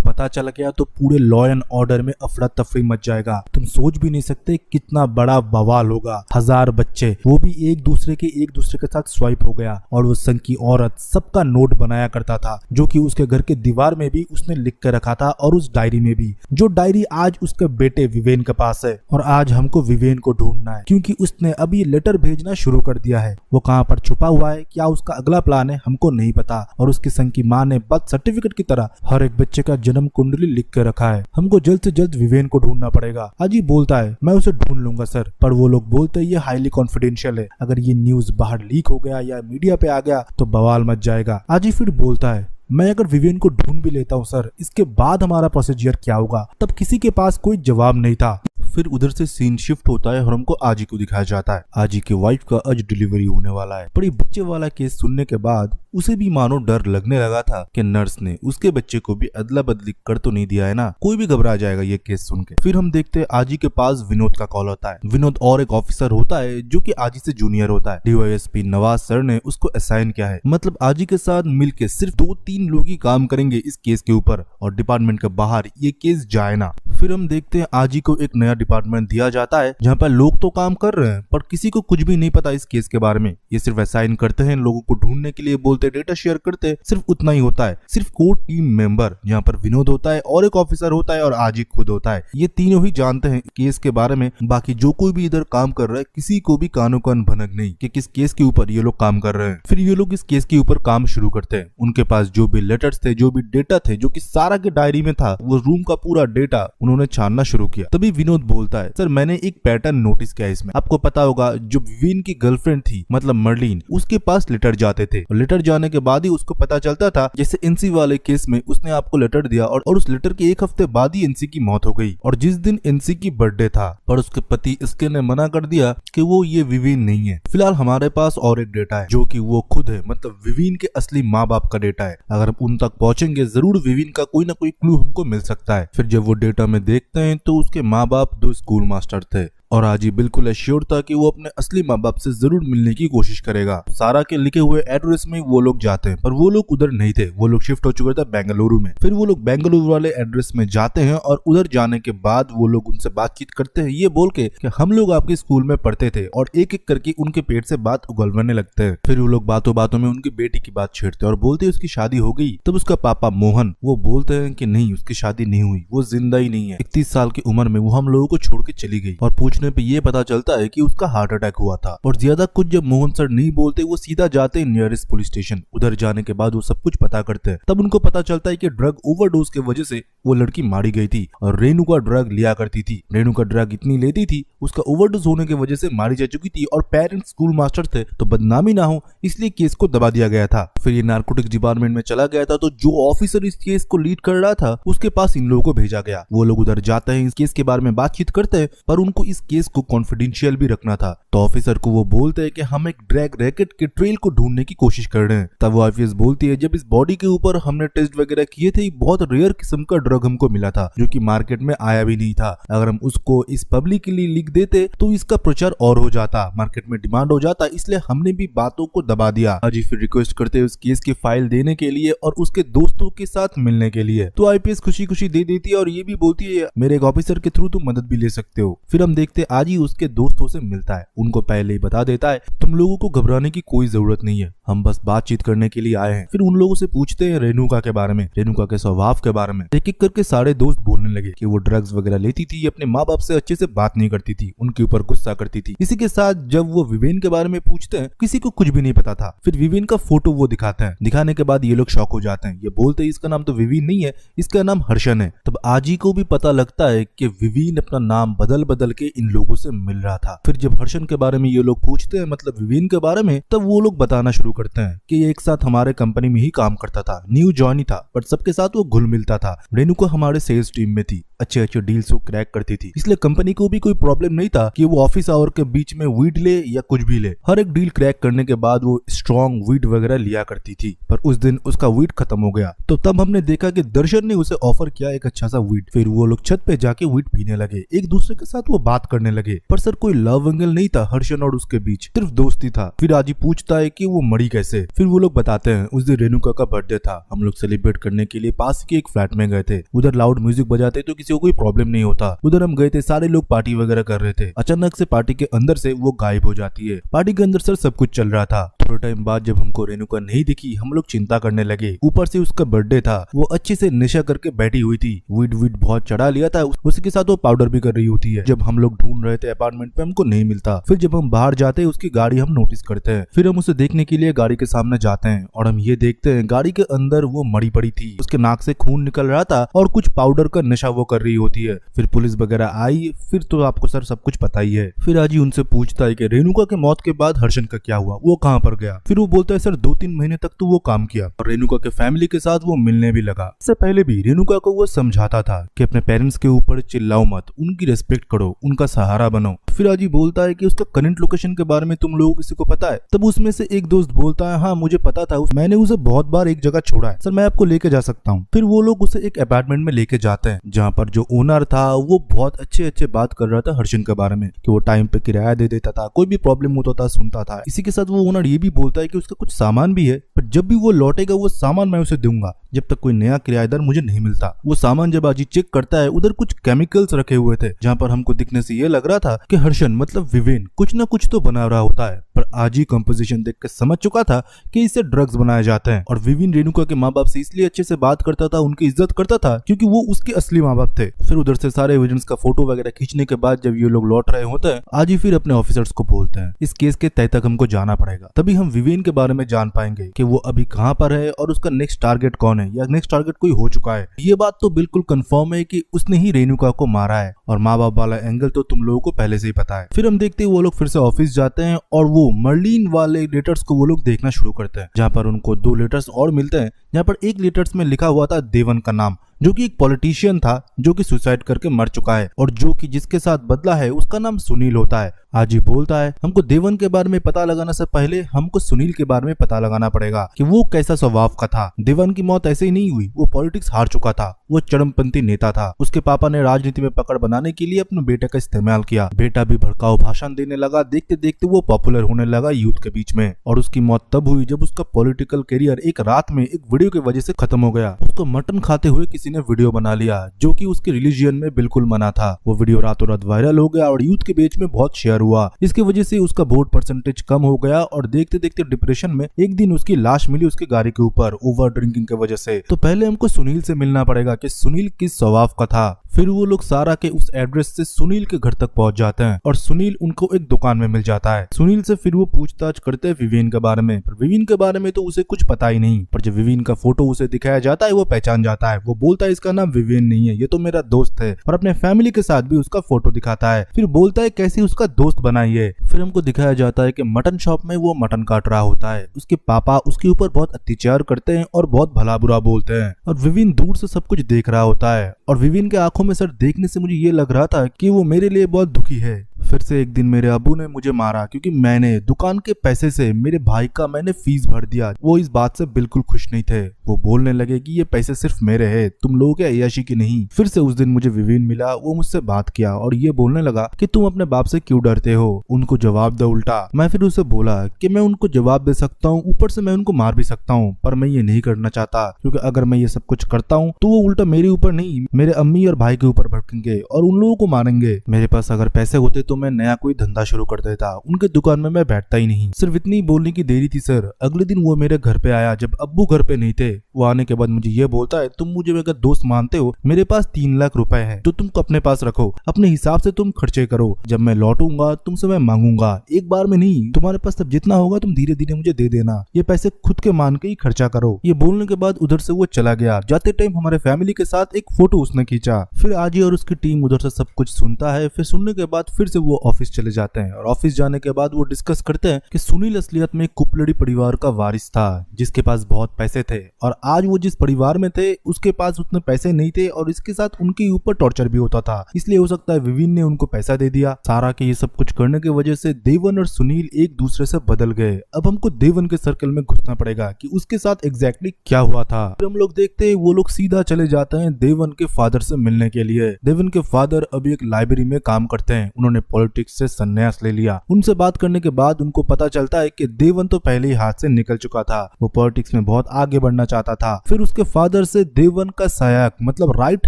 पता चल गया तो पूरे लॉ एंड ऑर्डर में अफरा तफरी मच जाएगा। तुम सोच भी नहीं सकते कितना बड़ा बवाल होगा। 1000 बच्चे, वो भी एक दूसरे के साथ स्वाइप हो गया। और वो संघ की औरत सबका नोट बनाया करता था जो कि उसके घर के दीवार में भी उसने लिख कर रखा था और उस डायरी में भी, जो डायरी आज उसके बेटे विवेन के पास है। और आज हमको विवेन को ढूंढना है क्योंकि उसने अभी लेटर भेजना शुरू कर दिया है। वो कहाँ पर छुपा हुआ है, क्या उसका अगला प्लान है, हमको नहीं पता। और उसकी संघ की माँ ने बर्थ सर्टिफिकेट की तरह हर एक बच्चे का जन्म कुंडली लिख कर रखा है। हमको जल्द से जल्द विवेन को ढूंढना पड़ेगा। आजी बोलता है मैं उसे ढूंढ लूंगा सर, पर वो लोग बोलते हैं ये हाईली कॉन्फिडेंशियल है, अगर ये न्यूज बाहर लीक हो गया या मीडिया पे आ गया तो बवाल मच जाएगा। आजी फिर बोलता है मैं अगर विवेन को ढूंढ भी लेता हूँ सर, इसके बाद हमारा प्रोसीजर क्या होगा। तब किसी के पास कोई जवाब नहीं था। फिर उधर से सीन शिफ्ट होता है और हमको आजी को दिखाया जाता है। आजी की वाइफ का आज डिलीवरी होने वाला है। पर ये बच्चे वाला केस सुनने के बाद उसे भी मानो डर लगने लगा था कि नर्स ने उसके बच्चे को भी अदला बदली कर तो नहीं दिया है ना, कोई भी घबरा जाएगा ये केस सुन के। फिर हम देखते हैं आजी के पास विनोद का कॉल होता है। विनोद और एक ऑफिसर होता है जो कि आजी से जूनियर होता है। डीवाईएसपी नवाज सर ने उसको असाइन किया है, मतलब आजी के साथ मिलके सिर्फ 2-3 लोग ही काम करेंगे इस केस के ऊपर और डिपार्टमेंट के बाहर ये केस जाए ना। फिर हम देखते हैं आजी को एक नया डिपार्टमेंट दिया जाता है जहाँ पर लोग तो काम कर रहे हैं पर किसी को कुछ भी नहीं पता इस केस के बारे में। ये सिर्फ असाइन करते हैं लोगों को ढूंढने के लिए, बोलते डेटा शेयर करते हैं, सिर्फ उतना ही होता है। सिर्फ कोर टीम मेंबर जहाँ पर विनोद होता है और एक ऑफिसर होता है और आजी खुद होता है, ये तीनों ही जानते हैं केस के बारे में। बाकी जो कोई भी इधर काम कर रहा है किसी को भी कानो कान भनक नहीं कि किस केस के ऊपर ये लोग काम कर रहे हैं। फिर ये लोग इस केस के ऊपर काम शुरू करते हैं। उनके पास जो भी लेटर्स थे, जो भी डेटा थे, जो कि सारा के डायरी में था, वो रूम का पूरा डेटा उन्होंने छानना शुरू किया। तभी विनोद बोलता है सर मैंने एक पैटर्न नोटिस किया इसमें। आपको पता होगा जो विवेन की गर्लफ्रेंड थी मतलब मर्लिन, उसके पास लेटर जाते थे और लेटर जाने के बाद ही उसको पता चलता था, जैसे एनसी वाले केस में उसने आपको लेटर दिया और उस लेटर के एक हफ्ते बाद ही एनसी की मौत हो गई। और जिस दिन एनसी की बर्थडे था पर उसके पति इसके ने मना कर दिया कि वो ये विवेन नहीं है। फिलहाल हमारे पास और एक डेटा है जो कि वो खुद है, मतलब विवेन के असली माँ बाप का डेटा है। अगर हम उन तक पहुंचेंगे जरूर विवेन का कोई ना कोई क्लू हमको मिल सकता है। फिर जब वो डेटा में देखते हैं तो उसके माँ बाप 2 स्कूल मास्टर थे और आजी बिल्कुल एश्योर था कि वो अपने असली माँ बाप से जरूर मिलने की कोशिश करेगा। सारा के लिखे हुए एड्रेस में वो लोग जाते हैं पर वो लोग उधर नहीं थे, वो लोग शिफ्ट हो चुके थे बेंगलुरु में। फिर वो लोग बेंगलुरु वाले एड्रेस में जाते हैं और उधर जाने के बाद वो लोग उनसे बातचीत करते हैं ये बोल के कि हम लोग आपके स्कूल में पढ़ते थे और एक एक करके उनके पेट से बात उगलवाने लगते हैं। फिर वो लोग बातों बातों में उनकी बेटी की बात छेड़ते हैं और बोलते हैं उसकी शादी हो गई। तब उसका पापा मोहन वो बोलते हैं कि नहीं उसकी शादी नहीं हुई, वो जिंदा ही नहीं है। 31 साल की उम्र में वो हम लोगों को छोड़ के चली गई। और पूछने पे ये पता चलता है कि उसका हार्ट अटैक हुआ था। और ज्यादा कुछ जब मोहन सर नहीं बोलते वो सीधा जाते हैं नियरेस्ट पुलिस स्टेशन। उधर जाने के बाद वो सब कुछ पता करते हैं। तब उनको पता चलता है कि ड्रग ओवरडोज के वजह से वो लड़की मारी गई थी और रेनू का ड्रग लिया करती थी। रेनू का ड्रग इतनी लेती थी उसका ओवरडोज होने की वजह से मारी जा चुकी थी और पेरेंट्स स्कूल मास्टर थे तो बदनामी ना हो इसलिए केस को दबा दिया गया था। फिर ये नारकोटिक्स डिपार्टमेंट में चला गया था तो जो ऑफिसर इस केस को लीड कर रहा था उसके पास इन लोगों को भेजा गया। वो लोग उधर जाते हैं, इस केस के बारे में बातचीत करते हैं पर उनको इस केस को कॉन्फिडेंशियल भी रखना था। तो ऑफिसर को वो बोलते हैं कि हम एक ड्रग रैकेट के ट्रेल को ढूंढने की कोशिश कर रहे हैं। तब वो आईपीएस बोलती है जब इस बॉडी के ऊपर हमने टेस्ट वगैरह किए थे बहुत रेयर किस्म का ड्रग हमको मिला था जो कि मार्केट में आया भी नहीं था। अगर हम उसको इस पब्लिकली लिख देते तो इसका प्रचार और हो जाता, मार्केट में डिमांड हो जाता, इसलिए हमने भी बातों को दबा दिया। अजी फिर रिक्वेस्ट करते हैं उस केस की फाइल देने के लिए और उसके दोस्तों के साथ मिलने के लिए। तो आईपीएस खुशी खुशी दे देती है और ये भी बोलती है मेरे एक ऑफिसर के थ्रू तुम मदद भी ले सकते हो। फिर हम देखते आज ही उसके दोस्तों से मिलता है, उनको पहले ही बता देता है तुम लोगों को घबराने की कोई जरूरत नहीं है, हम बस बातचीत करने के लिए आए हैं। फिर उन लोगों से पूछते हैं रेणुका के बारे में, रेणुका के स्वभाव के बारे में। एक एक करके सारे दोस्त बोलने लगे कि वो ड्रग्स वगैरह लेती थी, अपने माँ बाप से अच्छे से बात नहीं करती थी, उनके ऊपर गुस्सा करती थी। इसी के साथ जब वो विवेन के बारे में पूछते हैं किसी को कुछ भी नहीं पता था। फिर विवेन का फोटो वो दिखाते हैं, दिखाने के बाद ये लोग शॉक हो जाते हैं, ये बोलते हैं इसका नाम तो विवेन नहीं है, इसका नाम हर्षन है। तब आजी को भी पता लगता है कि विवेन अपना नाम बदल बदल के इन लोगों से मिल रहा था। फिर जब हर्षन के बारे में ये लोग पूछते हैं मतलब विवेन के बारे में, तब वो लोग बताना शुरू करते हैं कि ये एक साथ हमारे कंपनी में ही काम करता था, न्यू जॉइन ही था, बट सबके साथ वो घुल मिलता था। रेणुका हमारे सेल्स टीम में थी, अच्छे अच्छे डील्स वो क्रैक करती थी, इसलिए कंपनी को भी कोई प्रॉब्लम नहीं था कि वो ऑफिस आवर के बीच में वीड ले या कुछ भी ले। हर एक डील क्रैक करने के बाद वो स्ट्रॉन्ग वीड वगैरह लिया करती थी। पर उस दिन उसका वीड खत्म हो गया, तो तब हमने देखा कि दर्शन ने उसे ऑफर किया एक अच्छा सा वीड। फिर वो लोग छत पे जाके वीड पीने लगे, एक दूसरे के साथ वो बात करने लगे। पर सर कोई लव एंगल नहीं था हर्षन और उसके बीच, सिर्फ दोस्ती था। फिर आजी पूछता है कि वो मरी कैसे। फिर वो लोग बताते हैं उस दिन रेणुका का बर्थडे था, हम लोग सेलिब्रेट करने के लिए पास के एक फ्लैट में गए थे। उधर लाउड म्यूजिक बजाते तो किसी को कोई प्रॉब्लम नहीं होता। उधर हम गए थे, सारे लोग पार्टी वगैरह कर रहे थे। अचानक से पार्टी के अंदर से वो गायब हो जाती है। पार्टी के अंदर सर सब कुछ चल रहा था। थोड़े टाइम बाद जब हमको रेणुका नहीं दिखी, हम लोग चिंता करने लगे। ऊपर से उसका बर्थडे था, वो अच्छे से नशा करके बैठी हुई थी, वीड बहुत चढ़ा लिया था, उसके साथ वो पाउडर भी कर रही होती है। जब हम लोग ढूंढ रहे थे अपार्टमेंट पे, हमको नहीं मिलता। फिर जब हम बाहर जाते हैं, उसकी गाड़ी हम नोटिस करते हैं। फिर हम उसे देखने के लिए गाड़ी के सामने जाते हैं और हम ये देखते हैं गाड़ी के अंदर वो मरी पड़ी थी, उसके नाक से खून निकल रहा था और कुछ पाउडर का नशा वो कर रही होती है। फिर पुलिस वगैरह आई। फिर तो आपको सर सब कुछ पता ही है। फिर आजी उनसे पूछता है कि रेणुका के मौत के बाद हर्षन का क्या हुआ, वो कहाँ पर गया। फिर वो बोलता है सर 2-3 महीने तक तो वो काम किया और रेणुका के फैमिली के साथ वो मिलने भी लगा। इससे पहले भी रेणुका को वो समझाता था कि अपने पेरेंट्स के ऊपर चिल्लाओ मत, उनकी रेस्पेक्ट करो, उनका सहारा बनो। फिर आजी बोलता है कि उसका करंट लोकेशन के बारे में तुम लोगों किसी को पता है। तब उसमें से एक दोस्त बोलता है हाँ मुझे पता था, मैंने उसे बहुत बार एक जगह छोड़ा है, सर मैं आपको लेके जा सकता हूँ। फिर वो लोग उसे एक अपार्टमेंट में लेके जाते हैं जहाँ पर जो ओनर था वो बहुत अच्छे बात कर रहा था हर्षन के बारे में कि वो टाइम पे किराया दे देता था, कोई भी प्रॉब्लम होता था सुनता था। इसी के साथ वो ओनर ये भी बोलता है कि उसका कुछ सामान भी है, पर जब भी वो लौटेगा वो सामान मैं उसे दूंगा जब तक कोई नया किराएदार मुझे नहीं मिलता। वो सामान जब आजी चेक करता है, उधर कुछ केमिकल्स रखे हुए थे जहाँ पर हमको दिखने से ये लग रहा था कि हर्षन मतलब विवेन कुछ ना कुछ तो बना रहा होता है। पर आजी कंपोजिशन देख कर समझ चुका था कि इससे ड्रग्स बनाए जाते हैं। और विवेन रेणुका के माँ बाप से इसलिए अच्छे से बात करता था, उनकी इज्जत करता था क्योंकि वो उसके असली माँ बाप थे। फिर उधर से सारे एविडेंस का फोटो वगैरह खींचने के बाद जब ये लोग लौट रहे होते हैं, आजी फिर अपने ऑफिसर्स को बोलते हैं इस केस के तय तक हमको जाना पड़ेगा, तभी हम विवेन के बारे में जान पाएंगे कि वो अभी कहाँ पर है और उसका नेक्स्ट टारगेट कौन है या नेक्स्ट टारगेट कोई हो चुका है। ये बात तो बिल्कुल कंफर्म है कि उसने ही रेणुका को मारा है और माँ बाप वाला एंगल तो तुम लोगों को पहले से ही पता है। फिर हम देखते हैं वो लोग फिर से ऑफिस जाते हैं और वो मर्लिन वाले लेटर्स को वो लोग देखना शुरू करते हैं, जहाँ पर उनको 2 लेटर्स और मिलते हैं। जहाँ पर एक लेटर्स में लिखा हुआ था देवन का नाम, जो कि एक पॉलिटिशियन था जो कि सुसाइड करके मर चुका है और जो कि जिसके साथ बदला है उसका नाम सुनील होता है। आजी बोलता है हमको देवन के बारे में पता लगाने से पहले हमको सुनील के बारे में पता लगाना पड़ेगा कि वो कैसा स्वभाव का था। देवन की मौत ऐसे ही नहीं हुई, वो पॉलिटिक्स हार चुका था, वो चरमपंथी नेता था। उसके पापा ने राजनीति में पकड़ बनाने के लिए अपने बेटे का इस्तेमाल किया। बेटा भी भड़काऊ भाषण देने लगा, देखते देखते वो पॉपुलर होने लगा यूथ के बीच में। और उसकी मौत तब हुई जब उसका पॉलिटिकल करियर एक रात में एक वीडियो की वजह से खत्म हो गया। उसको मटन खाते हुए किसी ने वीडियो बना लिया जो कि उसके रिलीजियन में बिल्कुल मना था। वो वीडियो रातों रात वायरल हो गया और यूथ के बीच में बहुत शेयर हुआ। इसकी वजह से उसका वोट परसेंटेज कम हो गया और देखते देखते डिप्रेशन में एक दिन उसकी लाश मिली उसकी गाड़ी के ऊपर ओवर ड्रिंकिंग की वजह से। तो पहले हमको सुनील से मिलना पड़ेगा कि सुनील किस स्वभाव का था। फिर वो लोग सारा के उस एड्रेस से सुनील के घर तक पहुंच जाते हैं और सुनील उनको एक दुकान में मिल जाता है। सुनील से फिर वो पूछताछ करते हैं विवेन के बारे में, पर विवेन के बारे में तो उसे कुछ पता ही नहीं। पर जब विवेन का फोटो उसे दिखाया जाता है वो पहचान जाता है। वो बोलता है इसका नाम विवेन नहीं है, ये तो मेरा दोस्त है, और अपने फैमिली के साथ भी उसका फोटो दिखाता है। फिर बोलता है कैसे उसका दोस्त बनाई है। फिर हमको दिखाया जाता है कि मटन शॉप में वो मटन काट रहा होता है। उसके पापा उसके ऊपर बहुत अत्याचार करते हैं और बहुत भला बुरा बोलते हैं और विवेन दूर से सब कुछ देख रहा होता है। और विवेन के आंखों में सर देखने से मुझे ये लग रहा था कि वो मेरे लिए बहुत दुखी है। फिर से एक दिन मेरे अब्बू ने मुझे मारा क्योंकि मैंने दुकान के पैसे से मेरे भाई का मैंने फीस भर दिया। वो इस बात से बिल्कुल खुश नहीं थे। वो बोलने लगे कि ये पैसे सिर्फ मेरे हैं, तुम लोगों के अय्याशी की नहीं। फिर से उस दिन मुझे विवेन मिला, वो मुझसे बात किया और ये बोलने लगा कि तुम अपने बाप से क्यों डरते हो, उनको जवाब दो उल्टा। मैं फिर उसे बोला कि मैं उनको जवाब दे सकता हूँ, ऊपर से मैं उनको मार भी सकता हूँ, पर मैं ये नहीं करना चाहता क्योंकि अगर मैं ये सब कुछ करता हूँ तो वो उल्टा मेरे ऊपर नहीं मेरे अम्मी और भाई के ऊपर भड़केंगे और उन लोगों को मारेंगे। मेरे पास अगर पैसे होते तो मैं नया कोई धंधा शुरू कर देता, उनके दुकान में मैं बैठता ही नहीं। सिर्फ इतनी बोलने की देरी थी सर। अगले दिन वो मेरे घर पे आया जब अब्बू घर पे नहीं थे। वो आने के बाद मुझे ये बोलता है तुम मुझे अगर दोस्त मानते हो, मेरे पास 3 लाख रुपए है तो तुमको अपने पास रखो, अपने हिसाब से तुम खर्चे करो, जब मैं लौटूंगा तुमसे मैं मांगूंगा, एक बार में नहीं, तुम्हारे पास तब जितना होगा तुम धीरे धीरे मुझे दे देना, ये पैसे खुद के मान के ही खर्चा करो। ये बोलने के बाद उधर से वो चला गया। जाते टाइम हमारे फैमिली के साथ एक फोटो उसने खींचा। फिर आजी और उसकी टीम उधर से सब कुछ सुनता है। फिर सुनने के बाद फिर से वो ऑफिस चले जाते हैं और ऑफिस जाने के बाद वो डिस्कस करते हैं कि सुनील असलियत में कुपलड़ी परिवार का वारिस था जिसके पास बहुत पैसे थे और आज वो जिस परिवार में थे उसके पास उतने पैसे नहीं थे और इसके साथ उनके ऊपर टॉर्चर भी होता था, इसलिए हो सकता है विवेन ने उनको पैसा दे दिया। सारा के ये सब कुछ करने की वजह से देवन और सुनील एक दूसरे से बदल गए। अब हमको देवन के सर्कल में घुसना पड़ेगा कि उसके साथ एग्जैक्टली क्या हुआ था। फिर हम लोग देखते हैं वो लोग सीधा चले जाते हैं देवन के फादर से मिलने के लिए। देवन के फादर अभी एक लाइब्रेरी में काम करते हैं, उन्होंने पॉलिटिक्स से संन्यास ले लिया। उनसे बात करने के बाद उनको पता चलता है कि देवन तो पहले ही हाथ से निकल चुका था, वो पॉलिटिक्स में बहुत आगे बढ़ना चाहता था। फिर उसके फादर से देवन का सहायक मतलब राइट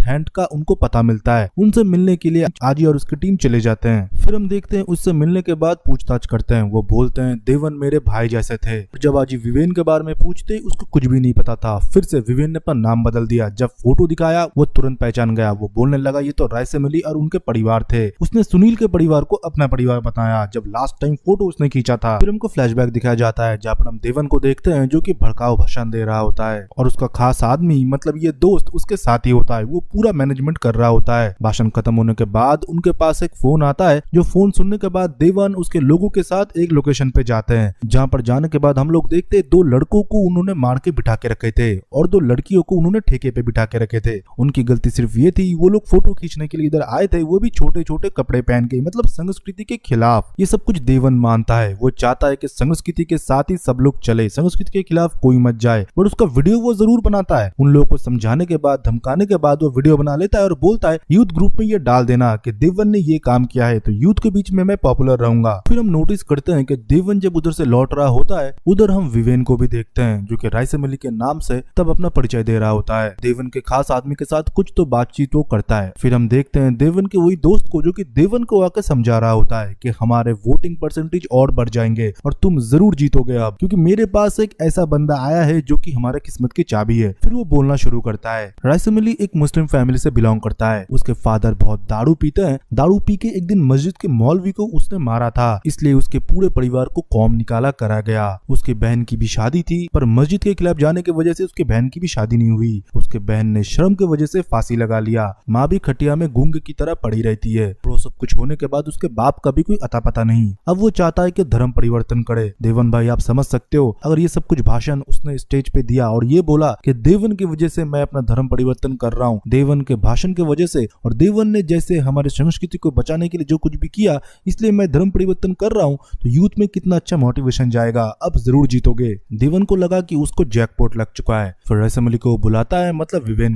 हैंड का उनको पता मिलता है। उनसे मिलने के लिए आजी और उसकी टीम चले जाते हैं। फिर हम देखते हैं उससे मिलने के बाद पूछताछ करते हैं, वो बोलते हैं देवन मेरे भाई जैसे थे। जब आजी विवेन के बारे में पूछते उसको कुछ भी नहीं पता था। फिर से विवेन ने अपना नाम बदल दिया। जब फोटो दिखाया वो तुरंत पहचान गया। वो बोलने लगा ये तो रायसेमिली और उनके परिवार थे। उसने सुनील के परिवार को अपना परिवार बताया जब लास्ट टाइम फोटो उसने खींचा था। फिर हमको फ्लैशबैक दिखाया जाता है जहाँ पर हम देवन को देखते हैं जो कि भड़काऊ भाषण दे रहा होता है और उसका खास आदमी मतलब ये दोस्त उसके साथ ही होता है, वो पूरा मैनेजमेंट कर रहा होता है। भाषण खत्म होने के बाद उनके पास एक फोन आता है। जो फोन सुनने के बाद देवन उसके लोगों के साथ एक लोकेशन पे जाते हैं, जहाँ पर जाने के बाद हम लोग देखते हैं 2 लड़कों को उन्होंने मार के बिठा के रखे थे और 2 लड़कियों को उन्होंने ठेके पे बिठा के रखे थे। उनकी गलती सिर्फ ये थी वो लोग फोटो खींचने के लिए इधर आए थे, वो भी छोटे छोटे कपड़े पहन के, मतलब संस्कृति के खिलाफ। ये सब कुछ देवन मानता है, वो चाहता है कि संस्कृति के साथ ही सब लोग चले, संस्कृति के खिलाफ कोई मत जाए। बट उसका वीडियो वो जरूर बनाता है। उन लोगों को समझाने के बाद धमकाने के बाद वो वीडियो बना लेता है और बोलता है यूथ ग्रुप में ये डाल देना कि देवन ने ये काम किया है तो यूथ के बीच में मैं पॉपुलर रहूंगा। फिर हम नोटिस करते हैं कि देवन जब उधर से लौट रहा होता है उधर हम विवेन को भी देखते हैं जो कि रायसेमिली के नाम से तब अपना परिचय दे रहा होता है। देवन के खास आदमी के साथ कुछ तो बातचीत वो करता है। फिर हम देखते हैं देवन के वही दोस्त को जो कि देवन को आकर समझा रहा होता है कि हमारे वोटिंग परसेंटेज और बढ़ जाएंगे और तुम जरूर जीतोगे अब, क्योंकि मेरे पास एक ऐसा बंदा आया है जो कि हमारे किस्मत की चाबी है। फिर वो बोलना शुरू करता है। रायसेमिली एक मुस्लिम फैमिली से बिलोंग करता है। उसके फादर बहुत दारू पीते हैं। दारू पी के एक दिन मस्जिद के मौलवी को उसने मारा था, इसलिए उसके पूरे परिवार को कौम निकाला करा गया। उसकी बहन की भी शादी थी पर मस्जिद के खिलाफ जाने की वजह से उसकी बहन की भी शादी नहीं हुई। उसके बहन ने शर्म की वजह से फांसी लगा लिया। माँ भी खटिया में गूंग की तरह पड़ी रहती है। वो सब कुछ होने के बाद उसके बाप का भी कोई अता पता नहीं। अब वो चाहता है कि धर्म परिवर्तन करे। देवन भाई आप समझ सकते हो, अगर ये सब कुछ भाषण उसने स्टेज पे दिया और ये बोला कि देवन की वजह से मैं अपना धर्म परिवर्तन कर रहा हूँ, देवन के भाषण की वजह से, और देवन ने जैसे हमारे संस्कृति को बचाने के लिए जो कुछ भी किया इसलिए मैं धर्म परिवर्तन कर रहा हूँ, तो यूथ में कितना अच्छा मोटिवेशन जाएगा, अब जरूर जीतोगे। देवन को लगा कि उसको जैकपॉट लग चुका है। फिर रायसेमिली को बुलाता है, मतलब विवेन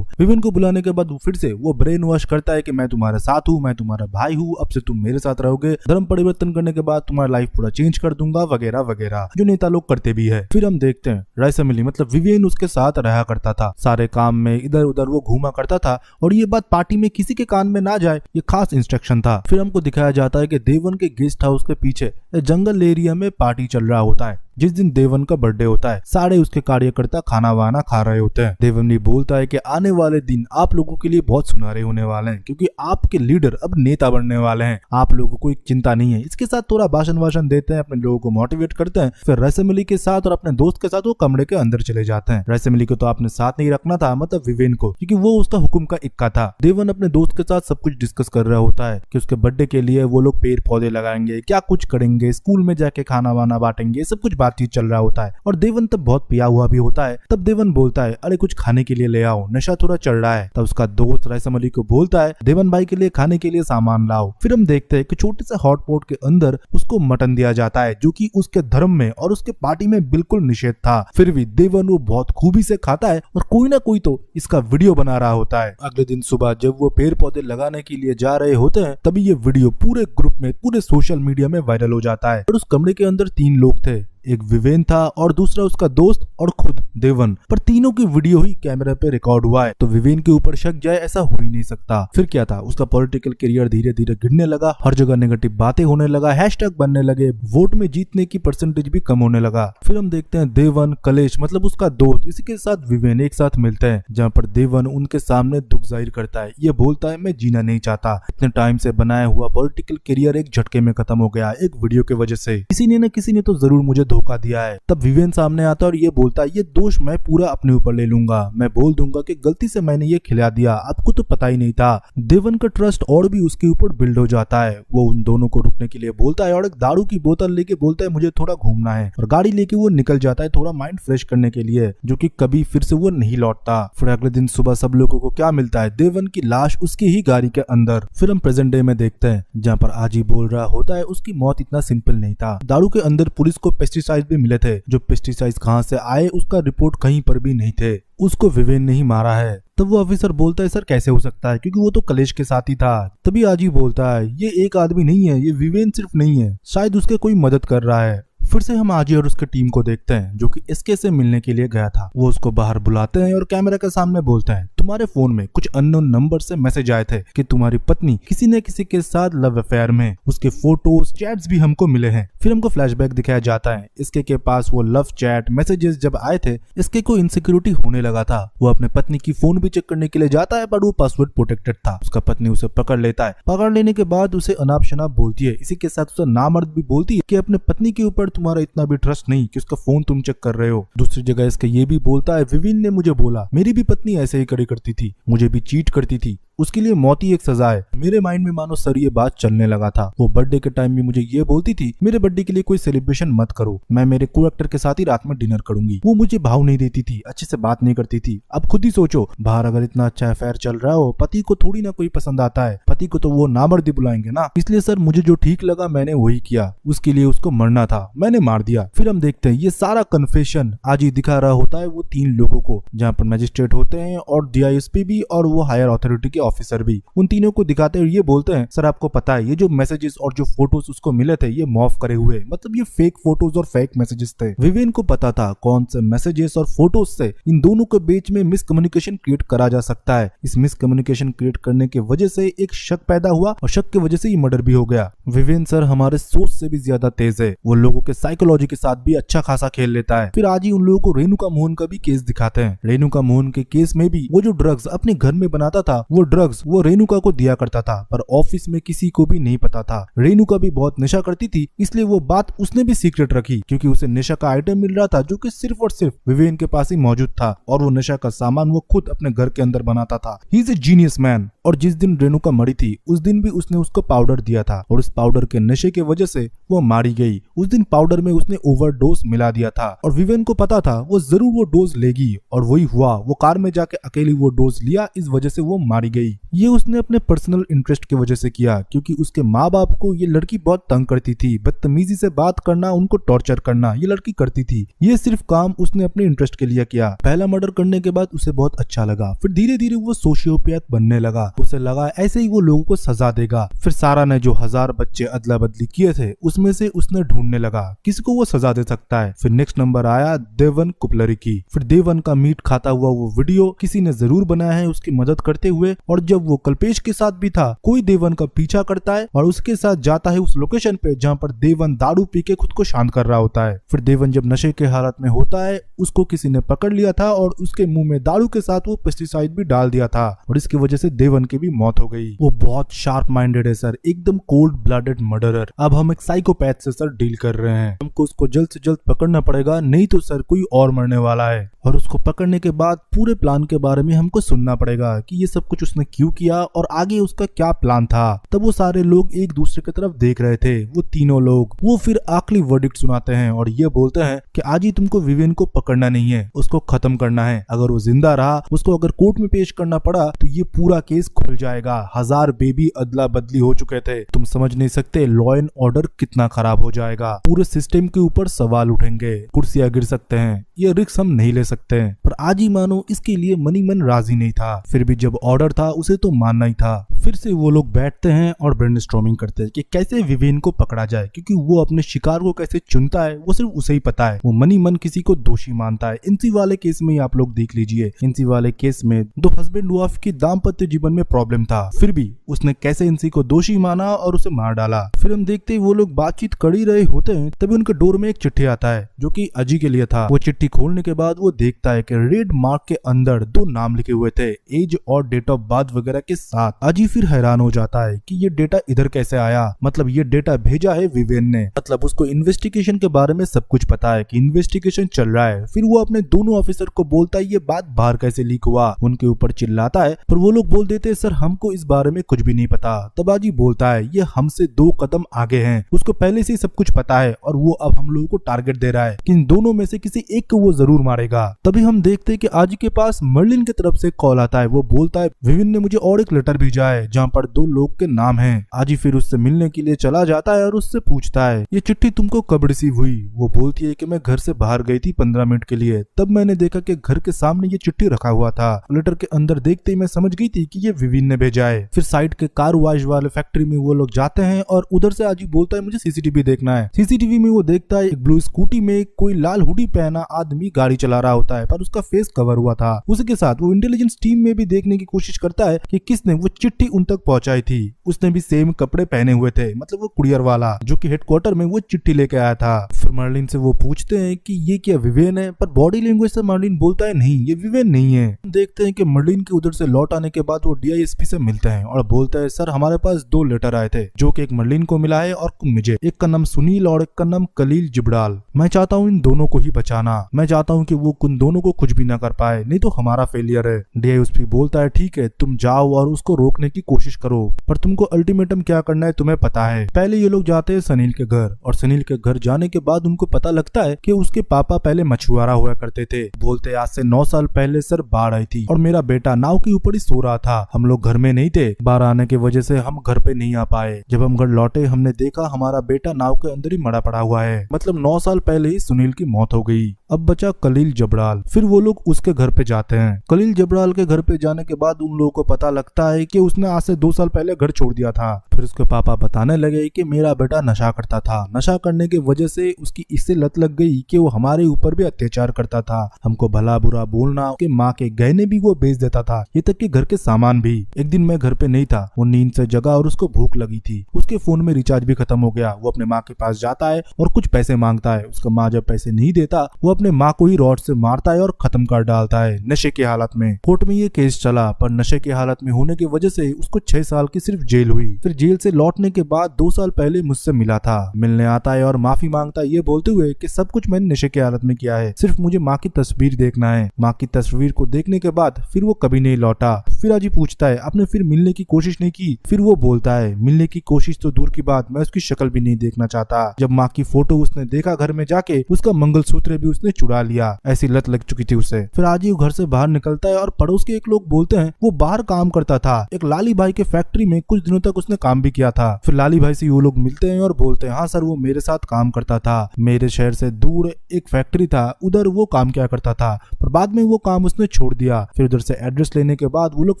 को बुलाने के बाद फिर से वो ब्रेन वॉश करता है कि मैं तुम्हारे साथ हूँ, मैं तुम्हारा भाई हूँ, अब से तुम मेरे साथ रहोगे, धर्म परिवर्तन करने के बाद तुम्हारा लाइफ पूरा चेंज कर दूंगा वगैरह वगैरह, जो नेता लोग करते भी है। फिर हम देखते हैं रायसेमिली मतलब विवेन उसके साथ रहा करता था, सारे काम में इधर उधर वो घूमा करता था और ये बात पार्टी में किसी के कान में ना जाए ये खास इंस्ट्रक्शन था। फिर हमको दिखाया जाता है कि देवन के गेस्ट हाउस के पीछे जंगल एरिया में पार्टी चल रहा होता है। जिस दिन देवन का बर्थडे होता है सारे उसके कार्यकर्ता खाना वाना खा रहे होते हैं। देवन भी बोलता है कि आने वाले दिन आप लोगों के लिए बहुत सुनहरे होने वाले हैं क्योंकि आपके लीडर अब नेता बनने वाले हैं, आप लोगों को कोई चिंता नहीं है। इसके साथ थोड़ा भाषण देते हैं, अपने लोगों को मोटिवेट करते हैं। फिर रायसेमिली के साथ और अपने दोस्त के साथ वो कमरे के अंदर चले जाते हैं। रायसेमिली को तो आपने साथ नहीं रखना था, मतलब विवेन को, क्योंकि वो उसका हुक्म का इक्का था। देवन अपने दोस्त के साथ सब कुछ डिस्कस कर रहा होता है कि उसके बर्थडे के लिए वो लोग पेड़ पौधे लगाएंगे, क्या कुछ करेंगे, स्कूल में जाके खाना वाना बांटेंगे, सब कुछ बातचीत चल रहा होता है। और देवन तब बहुत पिया हुआ भी होता है। तब देवन बोलता है अरे कुछ खाने के लिए ले आओ, नशा थोड़ा चढ़ रहा है। तब उसका दोस्त रायसेमिली को बोलता है देवन भाई के लिए खाने के लिए सामान लाओ। फिर हम देखते हैं कि छोटे से हॉट पॉट के अंदर उसको मटन दिया जाता है जो कि उसके धर्म में और उसके पार्टी में बिल्कुल निषेध था। फिर भी देवन वो बहुत खूबी से खाता है और कोई ना कोई तो इसका वीडियो बना रहा होता है। अगले दिन सुबह जब वो पेड़ पौधे लगाने के लिए जा रहे होते हैं तभी ये वीडियो पूरे ग्रुप में पूरे सोशल मीडिया में वायरल हो जाता है। और उस कमरे के अंदर 3 लोग थे, एक विवेन था और दूसरा उसका दोस्त और खुद देवन, पर तीनों की वीडियो ही कैमरे पे रिकॉर्ड हुआ है, तो विवेन के ऊपर शक जाए ऐसा हो ही नहीं सकता। फिर क्या था, उसका पॉलिटिकल करियर धीरे धीरे गिरने लगा, हर जगह नेगेटिव बातें होने लगा, हैशटैग बनने लगे, वोट में जीतने की परसेंटेज भी कम होने लगा। फिर हम देखते हैं देवन कलेश मतलब उसका दोस्त, इसी के साथ विवेन एक साथ मिलते हैं, जहाँ पर देवन उनके सामने दुख जाहिर करता है। ये बोलता है मैं जीना नहीं चाहता, इतने टाइम से बनाया हुआ पॉलिटिकल करियर एक झटके में खत्म हो गया एक वीडियो की वजह से। किसी ने न किसी ने तो जरूर मुझे धोखा दिया है। तब विवेन सामने आता है और ये बोलता है ये दोष मैं पूरा अपने ऊपर ले लूंगा, मैं बोल दूंगा कि गलती से मैंने ये खिला दिया, आपको तो पता ही नहीं था। देवन का ट्रस्ट और भी उसके ऊपर बिल्ड हो जाता है। वो उन दोनों को रुकने के लिए बोलता है और एक दारू की बोतल लेके बोलता है मुझे थोड़ा घूमना है, और गाड़ी लेके वो निकल जाता है थोड़ा माइंड फ्रेश करने के लिए, जो कि कभी फिर से वो नहीं लौटता। फिर अगले दिन सुबह सब लोगों को क्या मिलता है, देवन की लाश उसकी ही गाड़ी के अंदर। फिर हम प्रेजेंट डे में देखते हैं जहाँ पर आजी बोल रहा होता है उसकी मौत इतना सिंपल नहीं था। दारू के अंदर पुलिस को पेस्टिसाइड भी मिले थे, जो पेस्टिसाइड कहाँ से आए उसका रिपोर्ट कहीं पर भी नहीं थे, उसको विवेन ने ही मारा है। तब वो ऑफिसर बोलता है सर कैसे हो सकता है, क्योंकि वो तो कलेश के साथ ही था। तभी आजी बोलता है ये एक आदमी नहीं है, ये विवेन सिर्फ नहीं है, शायद उसके कोई मदद कर रहा है। फिर से हम आजी और उसके टीम को देखते हैं जो कि एसके से मिलने के लिए गया था। वो उसको बाहर बुलाते हैं और कैमरा के सामने बोलते हैं तुम्हारे फोन में कुछ अननोन नंबर से मैसेज आए थे कि तुम्हारी पत्नी किसी न किसी के साथ लव अफेयर में, उसके फोटोज चैट्स भी हमको मिले हैं। फिर हमको फ्लैशबैक दिखाया जाता है इसके के पास वो लव चैट मैसेजेस जब आए थे इसके को इनसिक्योरिटी होने लगा था। वो अपने पत्नी की फोन भी चेक करने के लिए जाता है पर वो पासवर्ड प्रोटेक्टेड था। उसका पत्नी उसे पकड़ लेता है, पकड़ लेने के बाद उसे अनाप शनाप बोलती है, इसी के साथ उसे नामर्द भी बोलती है कि अपने पत्नी के ऊपर तुम्हारा इतना भी ट्रस्ट नहीं कि उसका फोन तुम चेक कर रहे हो। दूसरी जगह इसके ये भी बोलता है विविन ने मुझे बोला मेरी भी पत्नी ऐसे ही करी करती थी, मुझे भी चीट करती थी, उसके लिए मौत ही एक सजा है। मेरे माइंड में मानो सर ये बात चलने लगा था। वो बर्थडे के टाइम भी मुझे ये बोलती थी मेरे बर्थडे के लिए कोई सेलिब्रेशन मत करो, मैं मेरे को एक्टर के साथ ही रात में डिनर करूंगी। वो मुझे भाव नहीं देती थी, अच्छे से बात नहीं करती थी। अब खुद ही सोचो बाहर अगर इतना अच्छा अफेयर चल रहा हो, पति को थोड़ी ना कोई पसंद आता है, पति को तो वो नामर्दी बुलाएंगे ना। इसलिए सर मुझे जो ठीक लगा मैंने वही किया, उसके लिए उसको मरना था, मैंने मार दिया। फिर हम देखते हैं ये सारा कन्फेशन आज ही दिखा रहा होता है वो 3 लोगों को, जहाँ पर मजिस्ट्रेट होते हैं और डीआईएसपी भी और वो हायर अथॉरिटी के ऑफिसर भी। उन तीनों को दिखाते हुए ये बोलते हैं सर आपको पता है ये जो मैसेजेस और जो फोटोज उसको मिले थे ये मॉर्फ करे हुए, मतलब ये फेक फोटोज और फेक मैसेजेस थे। विवेन को पता था कौन से मैसेजेस और फोटोज से इन दोनों के बीच में मिसकम्युनिकेशन क्रिएट करा जा सकता है। इस मिसकम्युनिकेशन क्रिएट करने की वजह से एक शक पैदा हुआ और शक की वजह से ये मर्डर भी हो गया। विवेन सर हमारे सोच से भी ज्यादा तेज है, वो लोगों के साइकोलॉजी के साथ भी अच्छा खासा खेल लेता है। फिर आज ही उन लोगों को रेणुका मोहन का भी केस दिखाते हैं। रेणुका मोहन के केस में भी वो जो ड्रग्स अपने घर में बनाता था वो ड्रग्स वो रेणुका को दिया करता था, पर ऑफिस में किसी को भी नहीं पता था। रेणुका भी बहुत नशा करती थी, इसलिए वो बात उसने भी सीक्रेट रखी, क्योंकि उसे नशा का आइटम मिल रहा था जो कि सिर्फ और सिर्फ विवेन के पास ही मौजूद था, और वो नशा का सामान वो खुद अपने घर के अंदर बनाता था। He is a genius man. और जिस दिन रेणुका मरी थी उस दिन भी उसने उसको पाउडर दिया था, और उस पाउडर के नशे की वजह से वो मारी गई। उस दिन पाउडर में उसने ओवरडोज मिला दिया था, और विवेन को पता था वो जरूर वो डोज लेगी, और वही हुआ। वो कार में जाके अकेली वो डोज लिया, इस वजह से वो मारी गई। ये उसने अपने पर्सनल इंटरेस्ट की वजह से किया, क्योंकि उसके माँ बाप को ये लड़की बहुत तंग करती थी, बदतमीजी से बात करना, उनको टॉर्चर करना ये लड़की करती थी। ये सिर्फ काम उसने अपने इंटरेस्ट के लिए किया। पहला मर्डर करने के बाद उसे बहुत अच्छा लगा, फिर धीरे धीरे वो सोशियोपैथ बनने लगा। उसे लगा ऐसे ही वो लोगों को सजा देगा। फिर सारा ने जो 1000 बच्चे अदला बदली किए थे उसमें से उसने ढूंढने लगा किसी को वो सजा दे सकता है। फिर नेक्स्ट नंबर आया देवन कुपलरी की। फिर देवन का मीट खाता हुआ वो वीडियो किसी ने जरूर बनाया है उसकी मदद करते हुए, और जब वो कल्पेश के साथ भी था कोई देवन का पीछा करता है और उसके साथ जाता है उस लोकेशन पे जहाँ पर देवन दारू पी के खुद को शांत कर रहा होता है। फिर देवन जब नशे के हालत में होता है उसको किसी ने पकड़ लिया था और उसके मुंह में दारू के साथ वो पेस्टिसाइड भी डाल दिया था, और इसकी वजह से देवन की भी मौत हो गई। वो बहुत शार्प माइंडेड है सर, एकदम कोल्ड ब्लडेड मर्डरर। अब हम एक साइकोपैथ से सर डील कर रहे हैं, हमको उसको जल्द से जल्द पकड़ना पड़ेगा, नहीं तो सर कोई और मरने वाला है। और उसको पकड़ने के बाद पूरे प्लान के बारे में हमको सुनना पड़ेगा कि ये सब कुछ उसने क्यों किया और आगे उसका क्या प्लान था। तब वो सारे लोग एक दूसरे की तरफ देख रहे थे, वो तीनों लोग। वो फिर आखिरी वर्डिक्ट सुनाते हैं और ये बोलते हैं कि आज ही तुमको विवेन को पकड़ना नहीं है, उसको खत्म करना है। अगर वो जिंदा रहा, उसको अगर कोर्ट में पेश करना पड़ा तो ये पूरा केस खुल जाएगा। 1000 बेबी अदला बदली हो चुके थे, तुम समझ नहीं सकते लॉ एंड ऑर्डर कितना खराब हो जाएगा। पूरे सिस्टम के ऊपर सवाल उठेंगे, कुर्सियां गिर सकते हैं, ये रिस्क हम नहीं ले सकते हैं। पर आज ही मानो इसके लिए मनी मन राजी नहीं था, फिर भी जब ऑर्डर था उसे तो मानना ही था। फिर से वो लोग बैठते हैं और ब्रेनस्टॉर्मिंग करते हैं कि कैसे विवेन को पकड़ा जाए, क्योंकि वो अपने शिकार को कैसे चुनता है वो सिर्फ उसे ही पता है। वो मनी मन किसी को दोषी मानता है। इंसी वाले केस में आप लोग देख लीजिए, इंसी वाले केस में 2 हस्बैंड वाइफ के दाम्पत्य जीवन में प्रॉब्लम था, फिर भी उसने कैसे इंसी को दोषी माना और उसे मार डाला। फिर हम देखते ही वो लोग बातचीत कर ही रहे होते हैं, तभी उनके डोर में एक चिट्ठी आता है जो कि अजी के लिए था। वो चिट्ठी खोलने के बाद वो देखता है कि रेड मार्क के अंदर 2 नाम लिखे हुए थे, एज और डेट ऑफ बर्थ वगैरह के साथ। अजी फिर हैरान हो जाता है कि ये डेटा इधर कैसे आया, मतलब ये डेटा भेजा है विवेन ने, मतलब उसको इन्वेस्टिगेशन के बारे में सब कुछ पता है कि इन्वेस्टिगेशन चल रहा है। फिर वो अपने दोनों ऑफिसर को बोलता है ये बात बाहर कैसे लीक हुआ, उनके ऊपर चिल्लाता है, पर वो लोग बोल देते हैं सर हमको इस बारे में कुछ भी नहीं पता। तब आजी बोलता है ये हमसे 2 कदम आगे हैं, उसको पहले से ही सब कुछ पता है और वो अब हम लोगों को टारगेट दे रहा है कि इन दोनों में से किसी एक को वो जरूर मारेगा। तभी हम देखते हैं कि आजी के पास मर्लिन की तरफ से कॉल आता है। वो बोलता है विविन ने मुझे और एक लेटर भेजा है जहाँ पर 2 लोग के नाम हैं। आजी फिर उससे मिलने के लिए चला जाता है और उससे पूछता है ये चिट्ठी तुमको कब रिसीव हुई। वो बोलती है कि मैं घर से बाहर गई थी 15 मिनट के लिए, तब मैंने देखा कि घर के सामने ये चिट्ठी रखा हुआ था। लेटर के अंदर देखते ही मैं समझ गई थी कि ये विविन ने भेजा है। फिर साइड के कार वॉश वाले फैक्ट्री में वो लोग जाते हैं और उधर से आजी बोलता है मुझे सीसीटीवी देखना है। सीसीटीवी में वो देखता है एक ब्लू स्कूटी में कोई लाल हुडी पहना आदमी गाड़ी चला रहा होता है, पर उसका फेस कवर हुआ था। उसी के साथ वो इंटेलिजेंस टीम में भी देखने की कोशिश करता है कि किसने वो चिट्ठी उन तक पहुंचाई थी। उसने भी सेम कपड़े पहने हुए थे, मतलब वो कुरियर वाला जो कि हेडक्वार्टर में वो चिट्ठी लेके आया था। फिर मर्लिन से वो पूछते हैं कि ये क्या विवेन है, पर बॉडी लैंग्वेज से मर्लिन बोलता है नहीं ये विवेन नहीं है। देखते हैं कि मर्लिन के उधर से लौट आने के बाद वो डीआईएसपी से मिलते हैं और बोलते हैं सर हमारे पास 2 लेटर आए थे जो कि एक मर्लिन को मिला है और मुझे, एक का नाम सुनील और एक का नाम कलील जिब्राल। मैं चाहता हूँ इन दोनों को ही बचाना, मैं चाहता हूँ कि वो उन दोनों को कुछ भी ना कर पाए, नहीं तो हमारा फेलियर है। डीआईएसपी बोलता है ठीक है तुम जाओ और उसको रोकने की कोशिश करो, पर तुमको अल्टीमेटम क्या करना है तुम्हें पता है। पहले ये लोग जाते हैं सनील के घर और सनील के घर जाने के बाद उनको पता लगता है कि उसके पापा पहले मछुआरा हुआ करते थे। बोलते आज से 9 साल पहले सर बाढ़ आई थी और मेरा बेटा नाव के ऊपर ही सो रहा था, हम लोग घर में नहीं थे, बाढ़ आने की वजह से हम घर पे नहीं आ पाए। जब हम घर लौटे हमने देखा हमारा बेटा नाव के अंदर ही मरा पड़ा हुआ है, मतलब 9 साल पहले ही सुनील की मौत हो गई। अब बचा कलील जबराल। फिर वो लोग उसके घर पे जाते हैं। कलील जबराल के घर पे जाने के बाद उन लोगों को पता लगता है कि उसने आज से 2 साल पहले घर छोड़ दिया था। फिर उसके पापा बताने लगे कि मेरा बेटा नशा करता था, नशा करने की वजह से उसकी इससे लत लग गई कि वो हमारे ऊपर भी अत्याचार करता था, हमको भला बुरा बोलना, कि माँ के गहने भी वो बेच देता था, ये तक कि घर के सामान भी। एक दिन मैं घर पे नहीं था, वो नींद से जगा और उसको भूख लगी थी, उसके फोन में रिचार्ज भी खत्म हो गया। वो अपने माँ के पास जाता है और कुछ पैसे मांगता है। उसका माँ जब पैसे नहीं देता वो अपने माँ को ही रॉड से मारता है और खत्म कर डालता है नशे की हालत में। कोर्ट में ये केस चला, पर नशे की हालत में होने की वजह से उसको 6 साल की सिर्फ जेल हुई। फिर जेल से लौटने के बाद 2 साल पहले मुझसे मिला था, मिलने आता है और माफी मांगता है, ये बोलते हुए कि सब कुछ मैंने नशे की हालत में किया है, सिर्फ मुझे माँ की तस्वीर देखना है। माँ की तस्वीर को देखने के बाद फिर वो कभी नहीं लौटा। फिर आजी पूछता है आपने फिर मिलने की कोशिश नहीं की। फिर वो बोलता है मिलने की कोशिश तो दूर की बात, मैं उसकी शक्ल भी नहीं देखना चाहता। जब माँ की फोटो उसने देखा घर में जाके, उसका मंगलसूत्र भी उसने चुरा लिया, ऐसी लत लग चुकी थी उसे। फिर आजी घर से बाहर निकलता है और पड़ोस के एक लोग बोलते हैं वो बाहर काम करता था, एक लाली भाई के फैक्ट्री में कुछ दिनों तक उसने काम भी किया था। फिर लाली भाई से वो लोग मिलते हैं और बोलते हैं हाँ सर वो मेरे साथ काम करता था, मेरे शहर से दूर एक फैक्ट्री था उधर वो काम किया करता था, पर बाद में वो काम उसने छोड़ दिया। फिर उधर से एड्रेस लेने के बाद वो लोग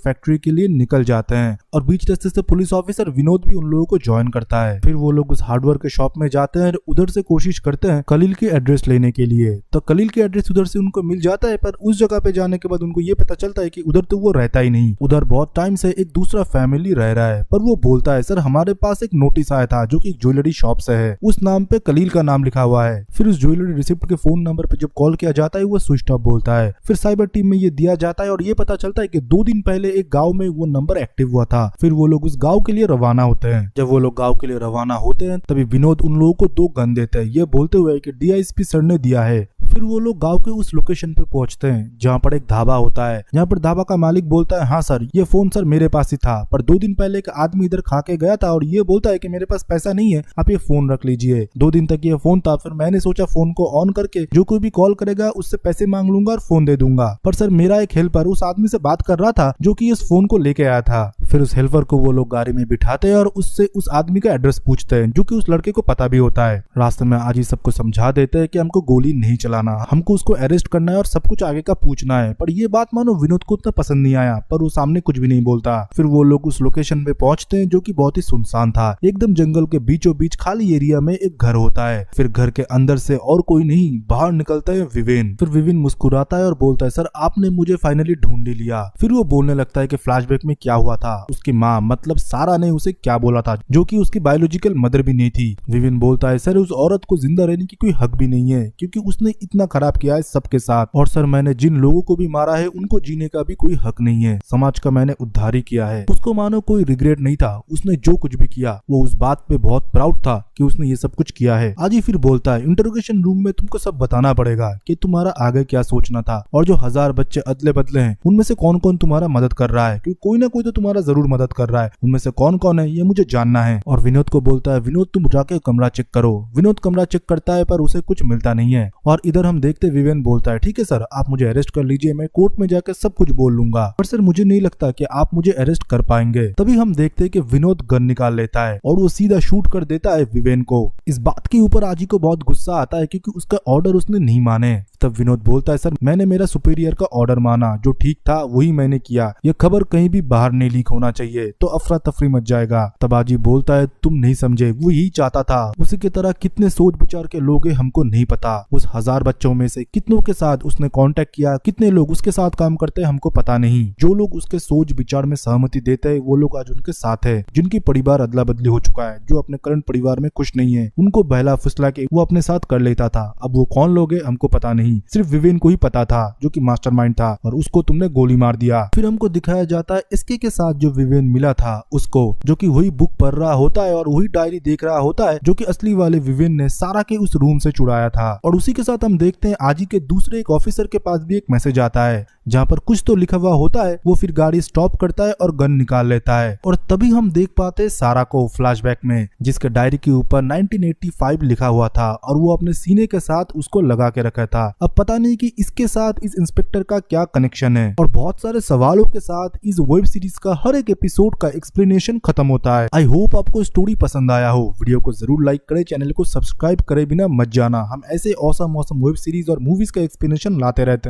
फैक्ट्री के लिए निकल जाते हैं और बीच रास्ते से पुलिस ऑफिसर विनोद भी उन लोगों को ज्वाइन करता है। फिर वो लोग उस हार्डवेयर के शॉप में जाते हैं, उधर से कोशिश करते हैं कलील के एड्रेस लेने के लिए। तो कलील के एड्रेस उधर से उनको मिल जाता है, पर उस जगह पे जाने के बाद उनको ये पता चलता है कि उधर तो वो रहता ही नहीं, उधर बहुत टाइम से एक दूसरा फैमिली रह रहा है। पर वो बोलता है सर हमारे पास एक नोटिस आया था जो कि एक ज्वेलरी शॉप से है, उस नाम पे कलील का नाम लिखा हुआ है। फिर उस ज्वेलरी रिसिप्ट के फोन नंबर पे जब कॉल किया जाता है वो स्विच ऑफ बोलता है। फिर साइबर टीम में ये दिया जाता है और ये पता चलता है कि 2 दिन पहले एक गाँव में वो नंबर एक्टिव हुआ था। फिर वो लोग उस गाँव के लिए रवाना होते हैं। जब वो लोग गाँव के लिए रवाना होते हैं तभी विनोद उन लोगों को 2 गन देते हैं, ये बोलते हुए कि डीआईएसपी सर ने दिया है। फिर वो लोग गांव के उस लोकेशन पे पहुंचते हैं जहां पर एक ढाबा होता है, जहां पर ढाबा का मालिक बोलता है हाँ सर ये फोन सर मेरे पास ही था, पर 2 दिन पहले एक आदमी इधर खा के गया था और ये बोलता है कि मेरे पास पैसा नहीं है, आप ये फोन रख लीजिए। 2 दिन तक ये फोन था, फिर मैंने सोचा फोन को ऑन करके जो कोई भी कॉल करेगा उससे पैसे मांग लूंगा और फोन दे दूंगा। पर सर मेरा एक हेल्पर उस आदमी से बात कर रहा था जो कि इस फोन को लेके आया था। फिर उस हेल्पर को वो लोग गाड़ी में बिठाते हैं और उससे उस आदमी का एड्रेस पूछते हैं जो कि उस लड़के को पता भी होता है। रास्ते में आज ही सबको समझा देते हैं कि हमको गोली नहीं चलाना, हमको उसको अरेस्ट करना है और सब कुछ आगे का पूछना है। पर ये बात मानो विनोद को उतना पसंद नहीं आया, पर वो सामने कुछ भी नहीं बोलता। फिर वो लोग उस लोकेशन पे पहुंचते हैं जो कि बहुत ही सुनसान था, एकदम जंगल के बीचों बीच खाली एरिया में एक घर होता है। फिर घर के अंदर से और कोई नहीं बाहर निकलता है विवेन। फिर विवेन मुस्कुराता है और बोलता है सर आपने मुझे फाइनली ढूंढ लिया। फिर वो बोलने लगता है कि फ्लैशबैक में क्या हुआ था। उसकी माँ मतलब सारा ने उसे क्या बोला था, जो कि उसकी बायोलॉजिकल मदर भी नहीं थी। विवेन बोलता है सर उस औरत को जिंदा रहने की कोई हक भी नहीं है क्योंकि उसने इतना खराब किया है सबके साथ, और सर मैंने जिन लोगों को भी मारा है उनको जीने का भी कोई हक नहीं है, समाज का मैंने उद्धार ही किया है। उसको मानो कोई रिग्रेट नहीं था, उसने जो कुछ भी किया वो उस बात पे बहुत प्राउड था कि उसने ये सब कुछ किया है। आजी फिर बोलता है इंटरोगेशन रूम में तुमको सब बताना पड़ेगा कि तुम्हारा आगे क्या सोचना था, और जो 1000 बच्चे अदले बदले हैं उनमें से कौन कौन तुम्हारा मदद कर रहा है, क्योंकि कोई ना कोई तो तुम्हारा जरूर मदद कर रहा है, उनमें से कौन कौन है ये मुझे जानना है। और विनोद को बोलता है विनोद तुम जाके कमरा चेक करो। विनोद कमरा चेक करता है पर उसे कुछ मिलता नहीं है, और इधर हम देखते विवेन बोलता है ठीक है सर आप मुझे अरेस्ट कर लीजिए, मैं कोर्ट में जाकर सब कुछ बोल लूंगा, पर सर मुझे नहीं लगता कि आप मुझे अरेस्ट कर पाएंगे। तभी हम देखते हैं कि विनोद गन निकाल लेता है और वो सीधा शूट कर देता है विवेन को। इस बात के ऊपर आजी को बहुत गुस्सा आता है क्योंकि उसका ऑर्डर उसने नहीं माने। तब विनोद बोलता है सर मैंने मेरा सुपीरियर का ऑर्डर माना, जो ठीक था वही मैंने किया, ये खबर कहीं भी बाहर नहीं लीक होना चाहिए तो अफरा तफरी मच जाएगा। तब आजी बोलता है तुम नहीं समझे, वो यही चाहता था, उसी की तरह कितने सोच विचार के लोग हैं हमको नहीं पता, उस 1000 बच्चों में से कितनों के साथ उसने कांटेक्ट किया, कितने लोग उसके साथ काम करते हैं हमको पता नहीं, जो लोग उसके सोच विचार में सहमति देते हैं वो लोग आज उनके साथ है, जिनकी परिवार अदला बदली हो चुका है, जो अपने करंट परिवार में खुश नहीं है, उनको बहला फुसला के वो अपने साथ कर लेता था। अब वो कौन लोग हैं हमको पता नहीं, सिर्फ विवेन को ही पता था जो कि मास्टरमाइंड था, और उसको तुमने गोली मार दिया। फिर हमको दिखाया जाता है एसके के साथ जो विवेन मिला था उसको, जो कि वही बुक पढ़ रहा होता है और वही डायरी देख रहा होता है जो कि असली वाले विवेन ने सारा के उस रूम से चुराया था। और उसी के साथ हम देखते हैं आजी के दूसरे एक ऑफिसर के पास भी एक मैसेज आता है जहाँ पर कुछ तो लिखा हुआ होता है। वो फिर गाड़ी स्टॉप करता है और गन निकाल लेता है, और तभी हम देख पाते हैं सारा को फ्लैशबैक में, जिसके डायरी के ऊपर 1985 लिखा हुआ था और वो अपने सीने के साथ उसको लगा के रखा था। अब पता नहीं कि इसके साथ इस इंस्पेक्टर का क्या कनेक्शन है, और बहुत सारे सवालों के साथ इस वेब सीरीज का हर एक एपिसोड का एक्सप्लेनेशन खत्म होता है। आई होप आपको स्टोरी पसंद आया हो। वीडियो को जरूर लाइक करें, चैनल को सब्सक्राइब करे बिना मत जाना, हम ऐसे औसम वेब सीरीज और मूवीज का एक्सप्लेनेशन लाते रहते हैं।